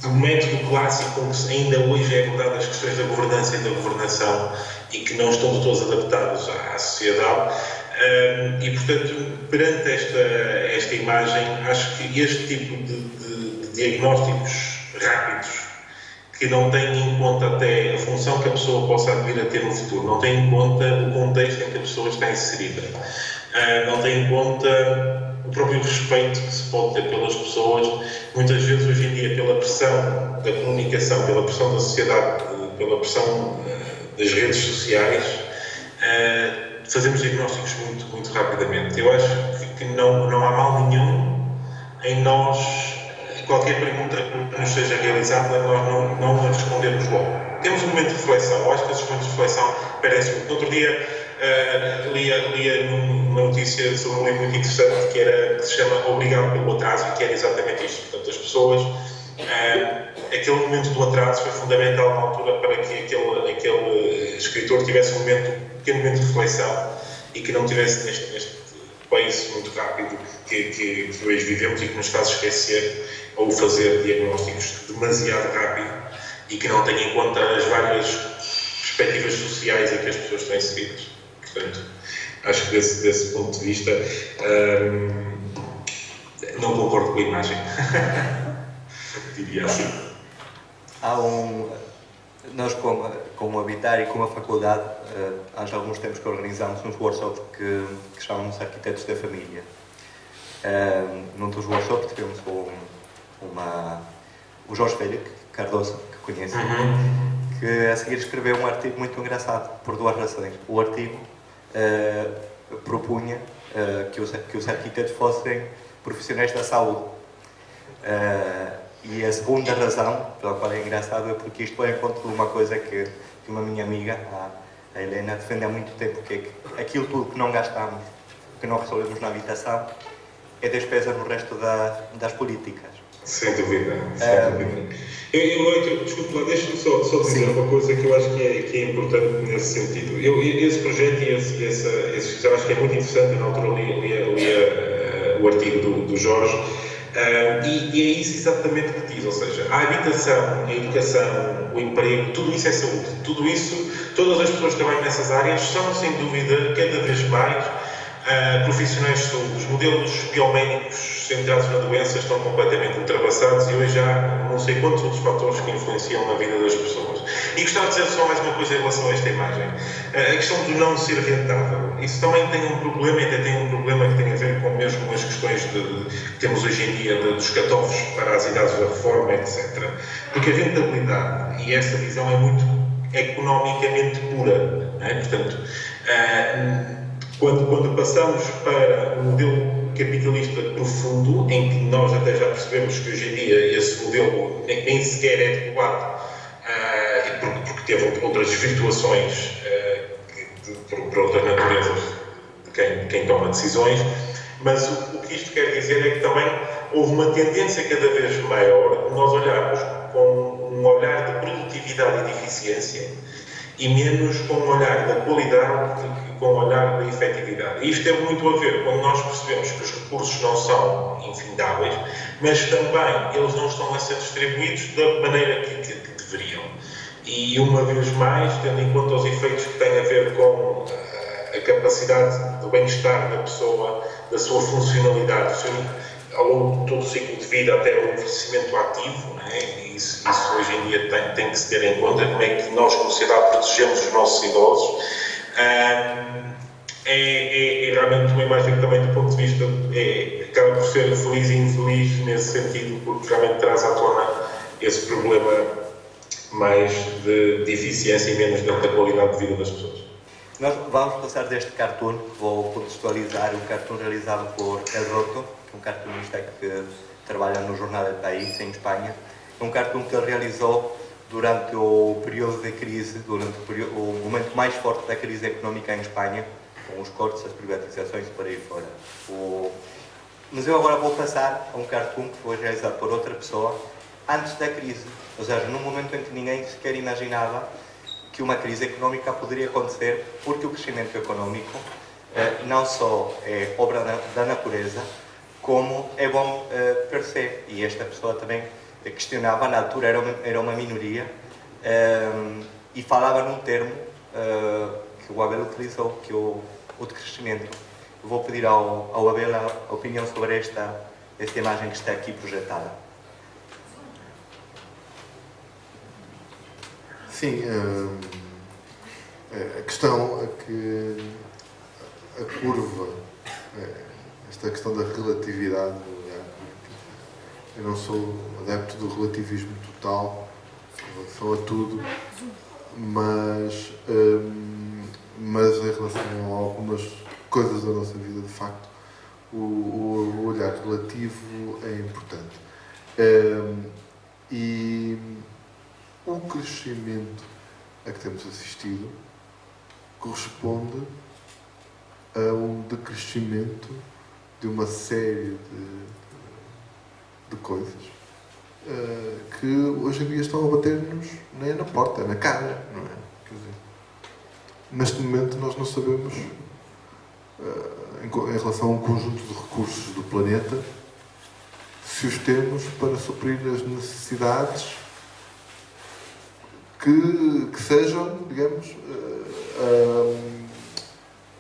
do método clássico com que ainda hoje é abordado as questões da governança e da governação e que não estão de todos adaptados à sociedade. E, portanto, perante esta imagem, acho que este tipo de diagnósticos rápidos, que não têm em conta até a função que a pessoa possa vir a ter no futuro, não têm em conta o contexto em que a pessoa está inserida, não têm em conta o próprio respeito que se pode ter pelas pessoas, muitas vezes hoje em dia pela pressão da comunicação, pela pressão da sociedade, pela pressão das redes sociais, fazemos diagnósticos muito rapidamente. Eu acho que não há mal nenhum em nós, qualquer pergunta que nos seja realizada, nós não respondemos logo. Temos um momento de reflexão. Eu acho que esses momentos de reflexão parecem muito. No outro dia lia numa notícia sobre um livro muito interessante que se chama Obrigado pelo Atraso, e que era exatamente isto. Portanto, as pessoas, aquele momento do atraso foi fundamental na altura para que aquele escritor tivesse um pequeno momento de reflexão e que não tivesse neste país muito rápido que hoje vivemos e que nos faz esquecer ou fazer diagnósticos demasiado rápido e que não tem em conta as várias perspectivas sociais em que as pessoas estão inseridas. Portanto, acho que desse ponto de vista não concordo com a imagem. Diria assim. Nós, com o Habitar e com a faculdade, há já alguns tempos que organizámos uns workshops que chamamos Arquitetos da Família. Num dos workshops tivemos o Jorge Félix Cardoso, que conhecem, que a seguir escreveu um artigo muito engraçado, por duas razões. O artigo propunha que os arquitetos fossem profissionais da saúde. E a segunda razão, pela qual é engraçado, é porque isto vai ao encontro de uma coisa que uma minha amiga, a Helena, defende há muito tempo, que é que aquilo tudo que não gastamos, que não resolvemos na habitação, é despesa no resto das políticas. Sem dúvida. Desculpe lá, deixa-me só dizer uma coisa que eu acho que é importante nesse sentido. Esse projeto e esse eu acho que é muito interessante. Eu na altura lia o artigo do Jorge, e é isso exatamente que diz, ou seja, a habitação, a educação, o emprego, tudo isso é saúde. Tudo isso, todas as pessoas que trabalham nessas áreas são, sem dúvida, cada vez mais profissionais de saúde. Os modelos biomédicos centrados na doença estão completamente ultrapassados e hoje já não sei quantos outros fatores que influenciam na vida das pessoas. E gostava de dizer só mais uma coisa em relação a esta imagem. A questão do não ser rentável. Isso também tem um problema, e até tem um problema que tem a ver com mesmo as questões que temos hoje em dia dos cut-offs para as idades da reforma, etc. Porque a rentabilidade, e essa visão é muito economicamente pura, não é? Portanto, quando passamos para um modelo capitalista profundo, em que nós até já percebemos que hoje em dia esse modelo nem sequer é adequado, porque teve outras desvirtuações por outras naturezas de quem toma decisões, mas o que isto quer dizer é que também houve uma tendência cada vez maior de nós olharmos com um olhar de produtividade e de eficiência e menos com um olhar da qualidade e com um olhar da efetividade. E isto teve muito a ver quando nós percebemos que os recursos não são infindáveis, mas também eles não estão a ser distribuídos da maneira que deveriam. E uma vez mais, tendo em conta os efeitos que têm a ver com a capacidade do bem-estar da pessoa, da sua funcionalidade, ao longo de todo o ciclo de vida até o envelhecimento ativo, não é? E isso hoje em dia tem que se ter em conta, como é que nós, como sociedade, protegemos os nossos idosos. É realmente uma imagem que também, do ponto de vista, acaba por ser feliz e infeliz nesse sentido, porque realmente traz à tona esse problema mais de eficiência e menos da qualidade de vida das pessoas. Nós vamos passar deste cartoon, que vou contextualizar, um cartoon realizado por El Roto, um cartunista que trabalha no Jornal El País, em Espanha. É um cartoon que ele realizou durante o período de crise, durante o momento mais forte da crise económica em Espanha, com os cortes, as privatizações e por aí fora. Mas eu agora vou passar a um cartoon que foi realizado por outra pessoa antes da crise, ou seja, num momento em que ninguém sequer imaginava que uma crise económica poderia acontecer, porque o crescimento económico não só é obra da natureza, como é bom per se. E esta pessoa também questionava, na altura era uma minoria, e falava num termo que o Abel utilizou, que é o de crescimento. Eu vou pedir ao Abel a opinião sobre esta imagem que está aqui projetada. Sim, a questão é que a curva, esta questão da relatividade, eu não sou adepto do relativismo total em relação a tudo, mas em relação a algumas coisas da nossa vida, de facto, o olhar relativo é importante. E o crescimento a que temos assistido corresponde a um decrescimento de uma série de coisas que hoje em dia estão a bater-nos nem na porta, na cara, não é? Quer dizer, neste momento nós não sabemos, em relação a um conjunto de recursos do planeta, se os temos para suprir as necessidades que sejam, digamos,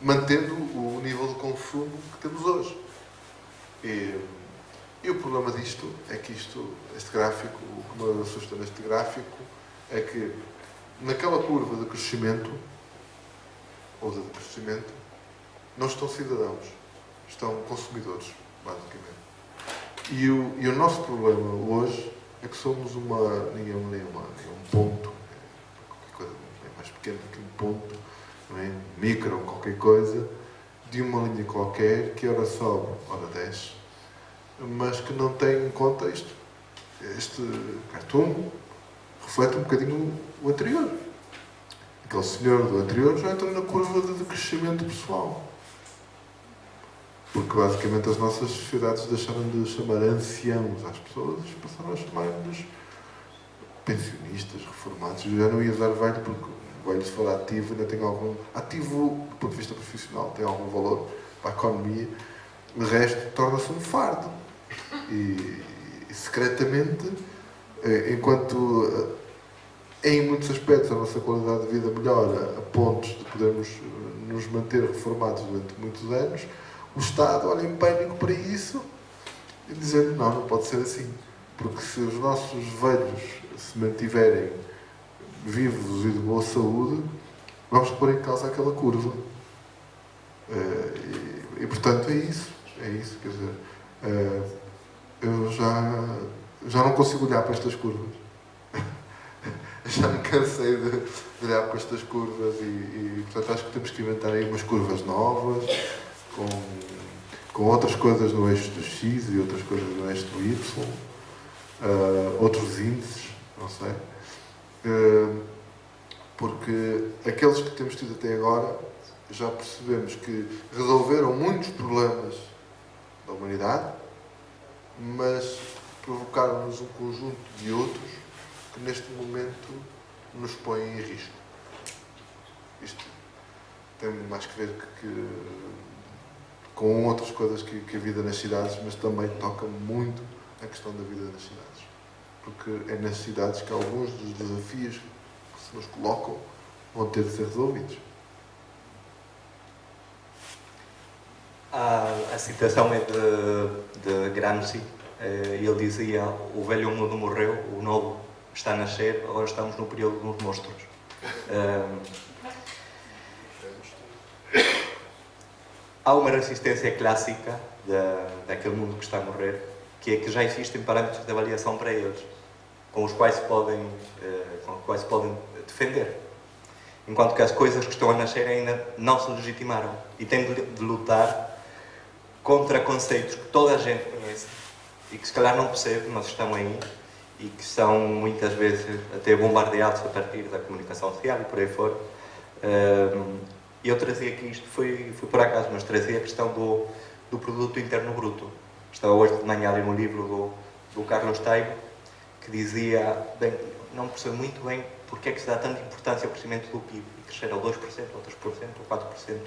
mantendo o nível de consumo que temos hoje. E o problema disto é que este gráfico, o que me assusta neste gráfico, é que naquela curva de crescimento, ou de decrescimento, não estão cidadãos, estão consumidores, basicamente. E o nosso problema hoje é que somos um ponto, qualquer coisa mais pequeno que um ponto, não é? Micro, qualquer coisa, de uma linha qualquer que ora sobe, ora desce, mas que não tem em conta isto. Este cartoon reflete um bocadinho o anterior. Aquele senhor do anterior já entrou na curva de crescimento pessoal. Porque basicamente as nossas sociedades deixaram de chamar anciãos às pessoas e passaram a chamar-nos pensionistas, reformados. Eu já não ia usar velho porque o velho, se for ativo, ainda tem algum... Ativo do ponto de vista profissional, tem algum valor para a economia. O resto torna-se um fardo. E secretamente, enquanto em muitos aspectos a nossa qualidade de vida melhora a pontos de podermos nos manter reformados durante muitos anos, o Estado olha em pânico para isso e dizendo não pode ser assim, porque se os nossos velhos se mantiverem vivos e de boa saúde, vamos pôr em causa aquela curva. E portanto é isso, quer dizer, eu já não consigo olhar para estas curvas. Já me cansei de olhar para estas curvas e portanto acho que temos que inventar aí umas curvas novas, com outras coisas no eixo do X e outras coisas no eixo do Y, outros índices, não sei, porque aqueles que temos tido até agora já percebemos que resolveram muitos problemas da humanidade, mas provocaram-nos um conjunto de outros que neste momento nos põem em risco. Isto tem mais que ver com outras coisas que a vida nas cidades, mas também toca muito a questão da vida nas cidades. Porque é nas cidades que alguns dos desafios que se nos colocam, vão ter de ser resolvidos. A citação é de Gramsci. Ele dizia: o velho mundo morreu, o novo está a nascer, agora estamos no período dos monstros. Há uma resistência clássica daquele mundo que está a morrer, que é que já existem parâmetros de avaliação para eles, com os quais se podem defender. Enquanto que as coisas que estão a nascer ainda não se legitimaram e têm de lutar contra conceitos que toda a gente conhece e que se calhar não percebe, mas estão aí e que são muitas vezes até bombardeados a partir da comunicação social e por aí fora. Eu trazia aqui isto, foi por acaso, mas trazia a questão do produto interno bruto. Estava hoje de manhã a ler um livro do Carlos Taibo que dizia, bem, não percebo muito bem porque é que se dá tanta importância ao crescimento do PIB, e crescer a 2%, ou 3%, ou 4%,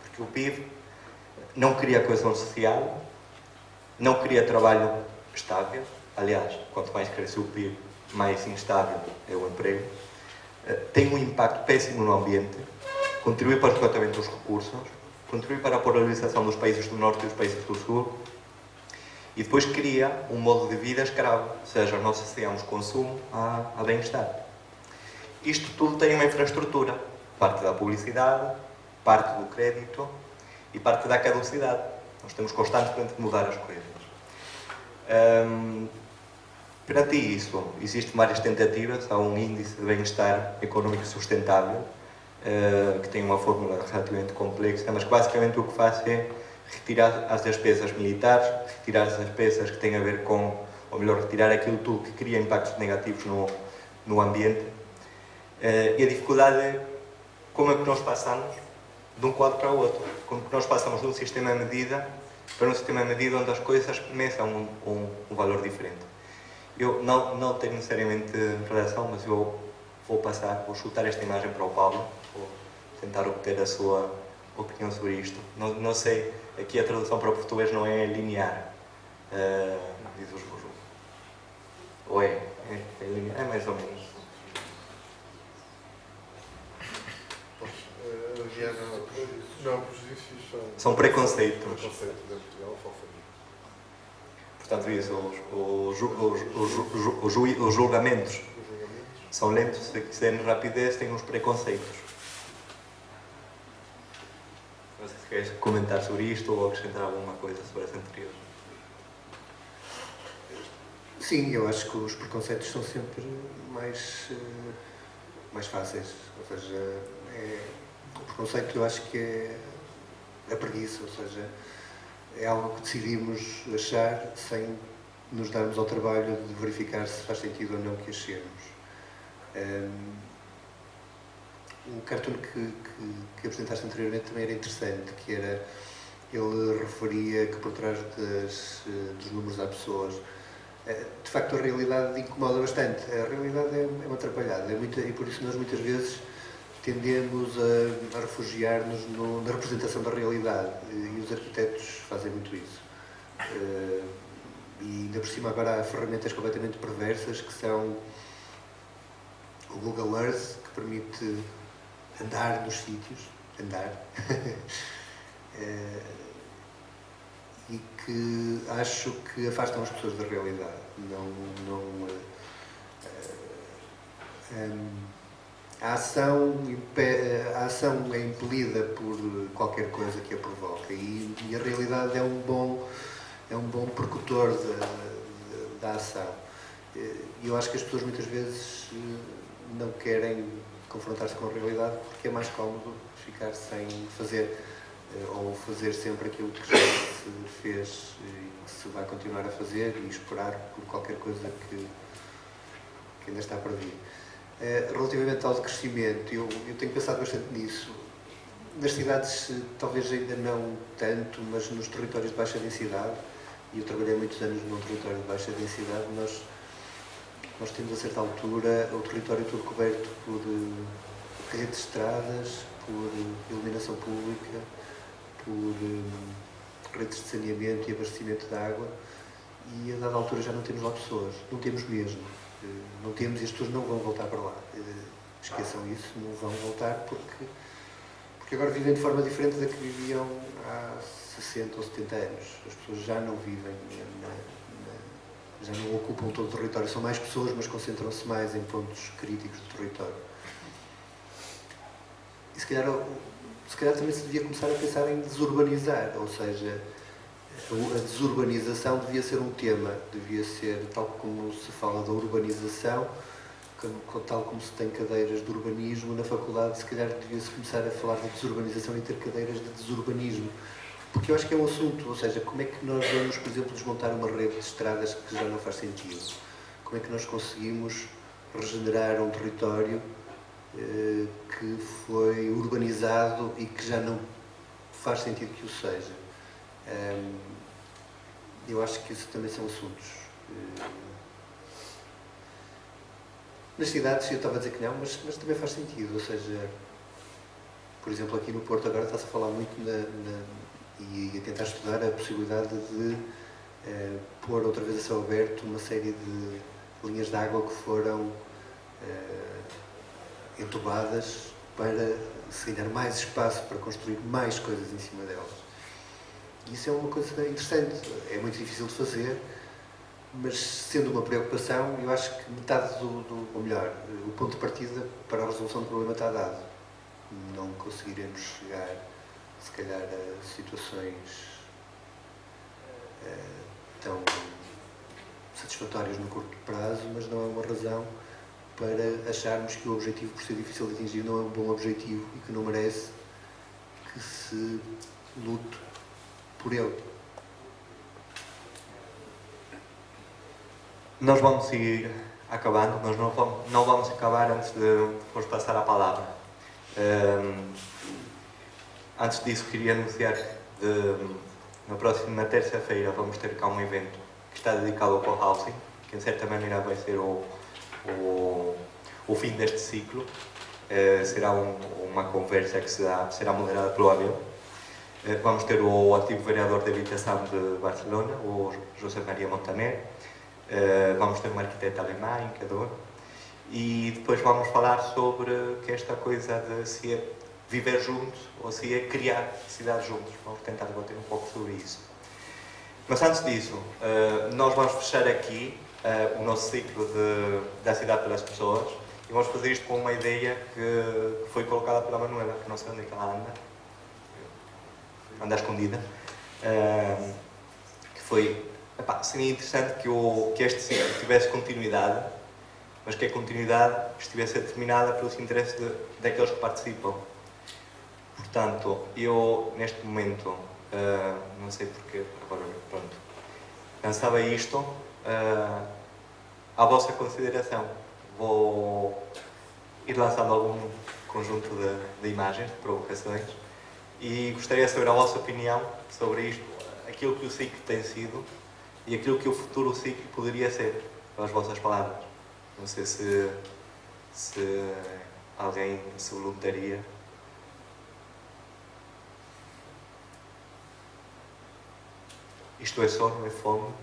porque o PIB não cria coesão social, não cria trabalho estável. Aliás, quanto mais cresce o PIB, mais instável é o emprego. Tem um impacto péssimo no ambiente, contribui para o esgotamento dos recursos, contribui para a polarização dos países do Norte e dos países do Sul, e depois cria um modo de vida escravo, ou seja, nós associamos consumo a bem-estar. Isto tudo tem uma infraestrutura, parte da publicidade, parte do crédito e parte da caducidade. Nós temos constantemente de mudar as coisas. Perante isso, existem várias tentativas. Há um índice de bem-estar económico sustentável, que tem uma fórmula relativamente complexa, mas que basicamente o que faz é retirar as despesas militares, retirar as despesas que têm a ver com, ou melhor, retirar aquilo tudo que cria impactos negativos no ambiente. E a dificuldade é como é que nós passamos de um quadro para o outro, como é que nós passamos de um sistema a medida para um sistema a medida onde as coisas começam um valor diferente. Eu não tenho necessariamente relação, mas eu vou chutar esta imagem para o Paulo, vou tentar obter a sua opinião sobre isto. Não sei, aqui a tradução para o português não é linear, diz o João. Ou é linear? É mais ou menos. Não, prejuízos são preconceitos. Preconceito de Portugal, falsamente. Portanto, isso, os julgamentos são lentos, se quiserem rapidez, têm os preconceitos. Não sei se queres comentar sobre isto ou acrescentar alguma coisa sobre essa anterior. Sim, eu acho que os preconceitos são sempre mais fáceis. Ou seja, o preconceito eu acho que é a preguiça, ou seja, é algo que decidimos achar sem nos darmos ao trabalho de verificar se faz sentido ou não que achemos. O cartoon que apresentaste anteriormente também era interessante, que era, ele referia que por trás dos números há pessoas. De facto, a realidade incomoda bastante. A realidade é uma atrapalhada, e por isso nós muitas vezes tendemos a refugiar-nos na representação da realidade, e os arquitetos fazem muito isso. E ainda por cima agora há ferramentas completamente perversas, que são o Google Earth, que permite andar nos sítios, e que acho que afastam as pessoas da realidade. A ação é impelida por qualquer coisa que a provoca, e a realidade é um bom percutor da ação. E eu acho que as pessoas muitas vezes não querem confrontar-se com a realidade porque é mais cómodo ficar sem fazer, ou fazer sempre aquilo que já se fez e que se vai continuar a fazer, e esperar por qualquer coisa que ainda está para vir. Relativamente ao decrescimento, eu tenho pensado bastante nisso. Nas cidades talvez ainda não tanto, mas nos territórios de baixa densidade, e eu trabalhei muitos anos num território de baixa densidade, nós temos a certa altura o território todo coberto por redes de estradas, por iluminação pública, por redes de saneamento e abastecimento de água, e a dada altura já não temos lá pessoas, não temos mesmo. Não temos, e as pessoas não vão voltar para lá. esqueçam isso, não vão voltar porque agora vivem de forma diferente da que viviam há 60 ou 70 anos. As pessoas já não vivem, já não ocupam todo o território. São mais pessoas, mas concentram-se mais em pontos críticos do território. E se calhar também se devia começar a pensar em desurbanizar, ou seja, a desurbanização devia ser um tema, devia ser, tal como se fala da urbanização, tal como se tem cadeiras de urbanismo na faculdade, se calhar devia-se começar a falar de desurbanização e ter cadeiras de desurbanismo. Porque eu acho que é um assunto, ou seja, como é que nós vamos, por exemplo, desmontar uma rede de estradas que já não faz sentido? Como é que nós conseguimos regenerar um território que foi urbanizado e que já não faz sentido que o seja? Eu acho que isso também são assuntos. Nas cidades, eu estava a dizer que não, mas também faz sentido. Ou seja, por exemplo, aqui no Porto agora está-se a falar muito e a tentar estudar a possibilidade de pôr outra vez a céu aberto uma série de linhas de água que foram entubadas para se ganhar mais espaço para construir mais coisas em cima delas. E isso é uma coisa interessante, é muito difícil de fazer, mas sendo uma preocupação, eu acho que metade ou melhor, o ponto de partida para a resolução do problema está dado. Não conseguiremos chegar, se calhar, a situações tão satisfatórias no curto prazo, mas não é uma razão para acharmos que o objetivo, por ser difícil de atingir, não é um bom objetivo e que não merece que se lute por ele. Nós vamos ir acabando, nós não vamos acabar antes de vos passar a palavra. Antes disso, queria anunciar que na próxima terça-feira vamos ter cá um evento que está dedicado ao cohousing, que em certa maneira vai ser o fim deste ciclo. Será uma conversa que será moderada pelo Abel. Vamos ter o antigo vereador de habitação de Barcelona, o José Maria Montaner. Vamos ter uma arquiteta alemã, Incador. E depois vamos falar sobre que esta coisa de se é viver juntos ou se é criar cidades juntos. Vamos tentar debater um pouco sobre isso. Mas antes disso, nós vamos fechar aqui o nosso ciclo da cidade pelas pessoas e vamos fazer isto com uma ideia que foi colocada pela Manuela, que não sei onde é que ela anda escondida, que foi, seria interessante que este ciclo tivesse continuidade, mas que a continuidade estivesse determinada pelos interesses daqueles que participam. Portanto, eu neste momento, não sei porquê, agora pronto, lançava isto à vossa consideração. Vou ir lançando algum conjunto de imagens, de provocações, e gostaria de saber a vossa opinião sobre isto, aquilo que o SIC tem sido e aquilo que o futuro SIC poderia ser, pelas vossas palavras. Não sei se alguém se voluntaria. Isto é sono, é fome,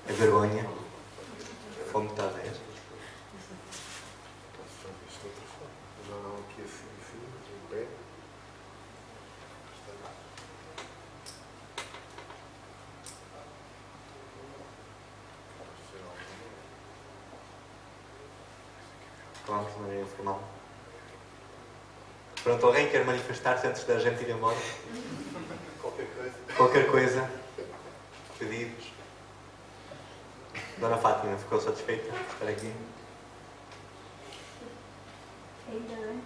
é vergonha. Fome está a 10. Acabamos de maneira informal. Pronto, alguém quer manifestar-se antes da gente ir embora? Qualquer coisa. Pedidos. Dona Fátima, ficou satisfeita por estar aqui? Ainda bem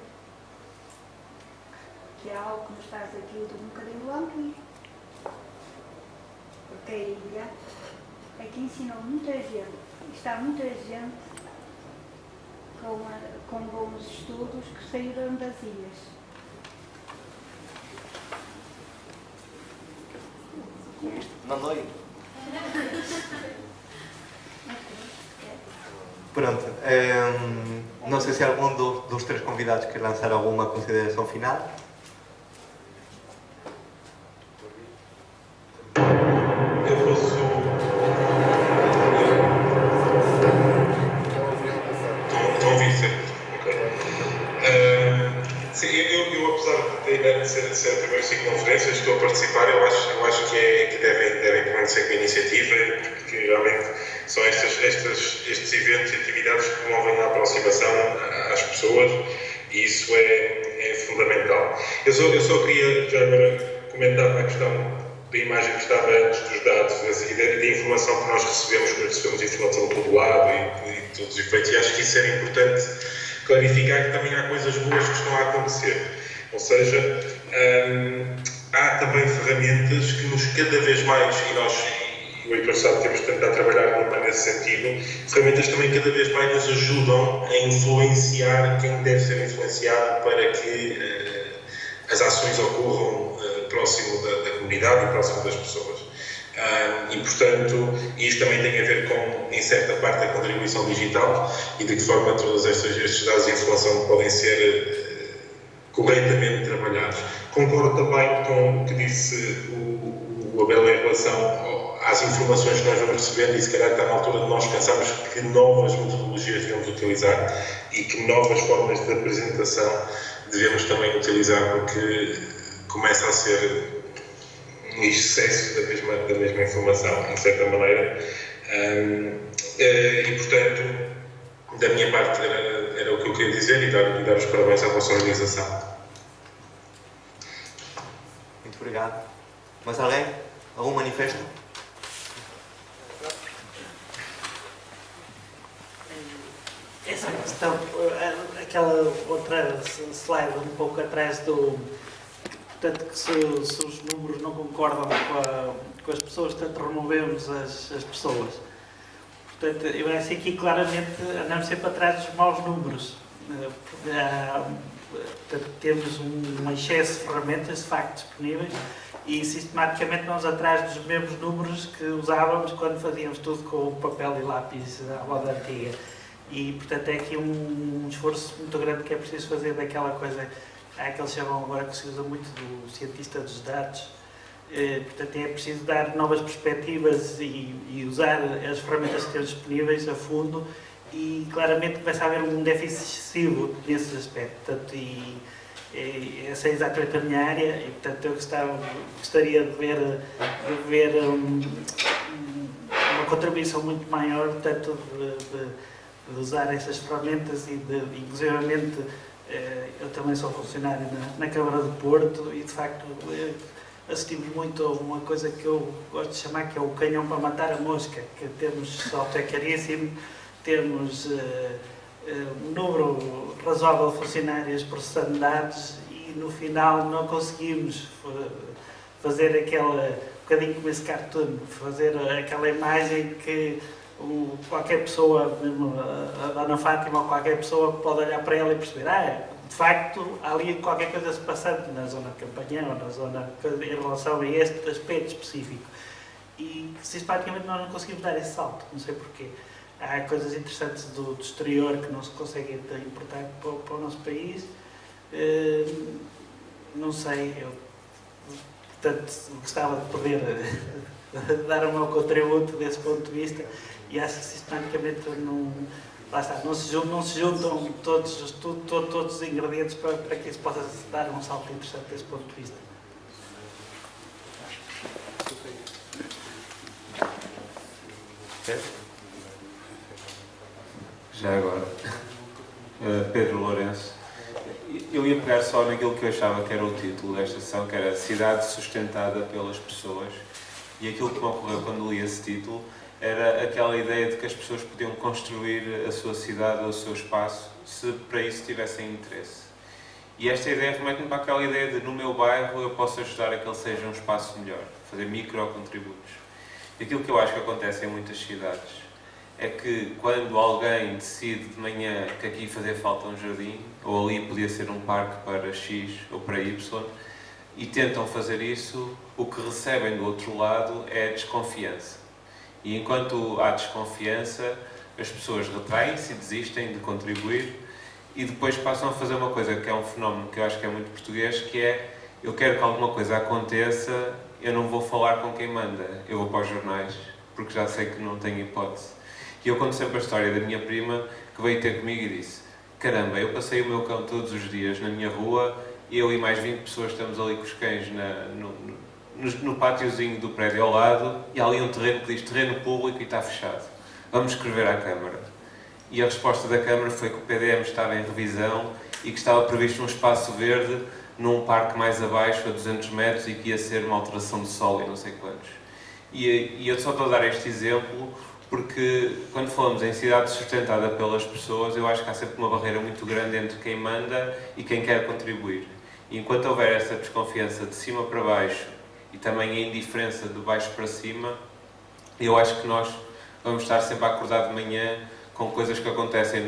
que há algo que nos faz aqui um bocadinho longe. Porque a ilha aqui ensinou muita gente. Está muita gente com bons estudos que saíram das ilhas. Não dói? Pronto. Não sei se algum dos três convidados quer lançar alguma consideração final. Eu posso. Estão a ouvir sempre? Ok. agradecer com a iniciativa, porque realmente são estes eventos e atividades que promovem a aproximação às pessoas e isso é fundamental. Eu só queria já agora comentar na questão da imagem que estava antes dos dados e da informação que nós recebemos informação de todo lado e todos os efeitos, e acho que isso era importante clarificar que também há coisas boas que estão a acontecer. Ou seja, há também ferramentas que nos cada vez mais, e nós, o Heitor sabe, temos tentado trabalhar nesse sentido, ferramentas também cada vez mais nos ajudam a influenciar quem deve ser influenciado para que as ações ocorram próximo da comunidade e próximo das pessoas. E, portanto, isto também tem a ver com, em certa parte, a contribuição digital e de que forma todos estes dados de informação podem ser corretamente trabalhados. Concordo também com o que disse o Abel em relação às informações que nós vamos recebendo e se calhar está na altura de nós pensarmos que novas metodologias devemos utilizar e que novas formas de apresentação devemos também utilizar, porque começa a ser um excesso da mesma informação, em certa maneira. E, portanto, da minha parte era o que eu queria dizer e dar os parabéns à vossa organização. Muito obrigado. Mais alguém? Algum manifesto? Essa questão, aquela outra slide um pouco atrás do... Portanto, que se os números não concordam com as pessoas, portanto, removemos as pessoas. Portanto, eu acho que aqui claramente andamos sempre atrás dos maus números. Portanto, temos um excesso de ferramentas, de facto, disponíveis e sistematicamente vamos atrás dos mesmos números que usávamos quando fazíamos tudo com papel e lápis à moda antiga. E, portanto, é aqui um esforço muito grande que é preciso fazer daquela coisa, há aquele chamam agora que se usa muito do cientista dos dados. Portanto, é preciso dar novas perspectivas e usar as ferramentas que temos disponíveis a fundo e claramente começa a haver um déficit excessivo nesse aspecto. Portanto, essa é exatamente a minha área e, portanto, eu gostaria de ver uma contribuição muito maior, portanto, de usar essas ferramentas e inclusivamente eu também sou funcionário na Câmara do Porto e de facto assistimos muito a uma coisa que eu gosto de chamar que é o canhão para matar a mosca, que temos software caríssimo, temos um número razoável de funcionários processando dados e no final não conseguimos fazer aquela, um bocadinho como esse cartoon, fazer aquela imagem que qualquer pessoa, mesmo a Dona Fátima ou qualquer pessoa pode olhar para ela e perceber, de facto, há ali qualquer coisa se passando na zona de Campanhã ou na zona em relação a este aspecto específico. E sistematicamente nós não conseguimos dar esse salto, não sei porquê. Há coisas interessantes do exterior que não se conseguem importar para o nosso país. Não sei, eu portanto gostava de poder dar o meu contributo desse ponto de vista e acho que sistematicamente não se juntam todos os ingredientes para que isso possa dar um salto interessante desse ponto de vista. Já agora, Pedro Lourenço, eu ia pegar só naquilo que eu achava que era o título desta sessão, que era Cidade Sustentada pelas Pessoas, e aquilo que me ocorreu quando li esse título era aquela ideia de que as pessoas podiam construir a sua cidade ou o seu espaço se para isso tivessem interesse. E esta ideia remete-me para aquela ideia de no meu bairro eu posso ajudar a que ele seja um espaço melhor, fazer micro-contributos. E aquilo que eu acho que acontece em muitas cidades é que quando alguém decide de manhã que aqui fazia falta um jardim, ou ali podia ser um parque para X ou para Y, e tentam fazer isso, o que recebem do outro lado é desconfiança. E enquanto há desconfiança, as pessoas retraem-se e desistem de contribuir e depois passam a fazer uma coisa que é um fenómeno que eu acho que é muito português, que é, eu quero que alguma coisa aconteça, eu não vou falar com quem manda, eu vou para os jornais, porque já sei que não tenho hipótese. E eu conto sempre a história da minha prima, que veio ter comigo e disse, caramba, eu passei o meu cão todos os dias na minha rua, eu e mais 20 pessoas estamos ali com os cães no pátiozinho do prédio ao lado e há ali um terreno que diz terreno público e está fechado. Vamos escrever à Câmara. E a resposta da Câmara foi que o PDM estava em revisão e que estava previsto um espaço verde num parque mais abaixo, a 200 metros, e que ia ser uma alteração de solo e não sei quantos. E eu só estou a dar este exemplo porque, quando falamos em cidade sustentada pelas pessoas, eu acho que há sempre uma barreira muito grande entre quem manda e quem quer contribuir. E enquanto houver essa desconfiança de cima para baixo e também a indiferença de baixo para cima, eu acho que nós vamos estar sempre a acordar de manhã com coisas que acontecem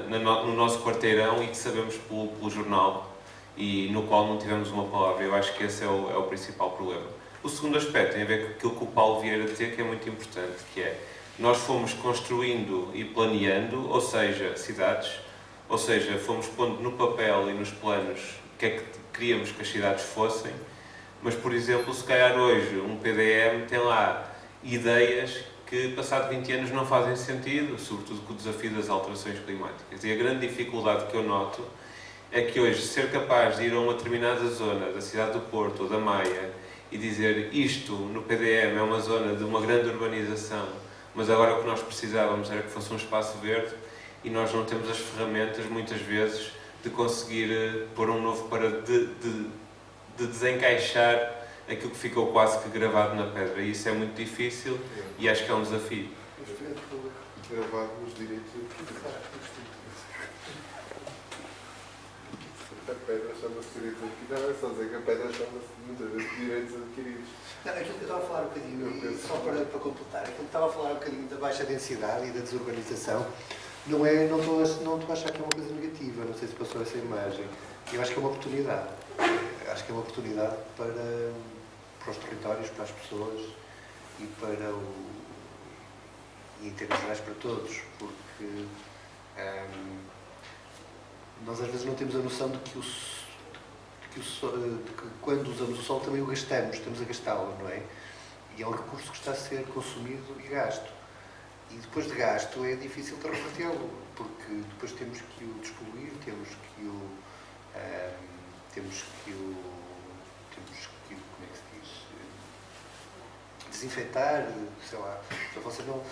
no nosso quarteirão e que sabemos pelo jornal e no qual não tivemos uma palavra. Eu acho que esse é o principal problema. O segundo aspecto tem a ver com aquilo que o Paulo Vieira dizia, que é muito importante, que é nós fomos construindo e planeando, ou seja, cidades, ou seja, fomos pondo no papel e nos planos o que é que queríamos que as cidades fossem, mas, por exemplo, se calhar hoje um PDM tem lá ideias que, passado 20 anos, não fazem sentido, sobretudo com o desafio das alterações climáticas. E a grande dificuldade que eu noto é que hoje ser capaz de ir a uma determinada zona da cidade do Porto ou da Maia e dizer isto no PDM é uma zona de uma grande urbanização, mas agora o que nós precisávamos era que fosse um espaço verde e nós não temos as ferramentas, muitas vezes, de conseguir pôr um novo de desencaixar aquilo que ficou quase que gravado na pedra. E isso é muito difícil e acho que é um desafio. Gravado nos direitos adquiridos. A pedra chama-se direitos adquiridos. Não, é só dizer que a pedra chama-se muitas vezes direitos adquiridos. Não, aquilo que eu estava a falar um bocadinho, só para completar, aquilo que estava a falar um bocadinho da baixa densidade e da desurbanização, não estou a achar que é uma coisa negativa, não sei se passou essa imagem. Eu acho que é uma oportunidade. Acho que é uma oportunidade para os territórios, para as pessoas e e em termos gerais para todos, porque nós às vezes não temos a noção de que quando usamos o sol também o gastamos, estamos a gastá-lo, não é? E é um recurso que está a ser consumido e gasto. E depois de gasto é difícil de revertê-lo, porque depois temos que o despoluir, temos que o como é que se diz? Desinfetar, sei lá. Vocês não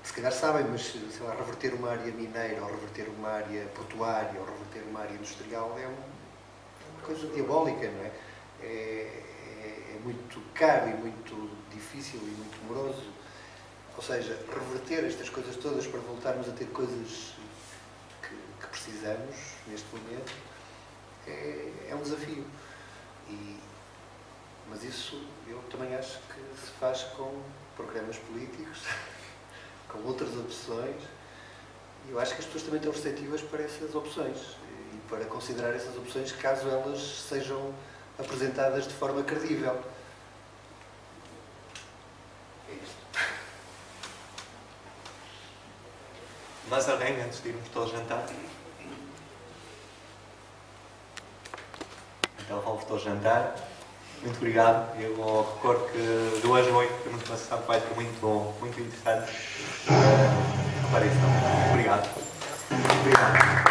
se calhar sabem, mas sei lá, reverter uma área mineira, ou reverter uma área portuária, ou reverter uma área industrial é uma coisa diabólica, não é? É muito caro e muito difícil e muito moroso. Ou seja, reverter estas coisas todas para voltarmos a ter coisas que precisamos neste momento é um desafio. Mas isso eu também acho que se faz com programas políticos, com outras opções. E eu acho que as pessoas também estão receptivas para essas opções e para considerar essas opções caso elas sejam apresentadas de forma credível. É isto. Mais alguém antes de irmos todos jantar? Então vamos todos jantar. Muito obrigado. Eu recordo que 2 noites de motivação vai ser muito bom, muito interessante. Apareçam. Obrigado. Obrigado.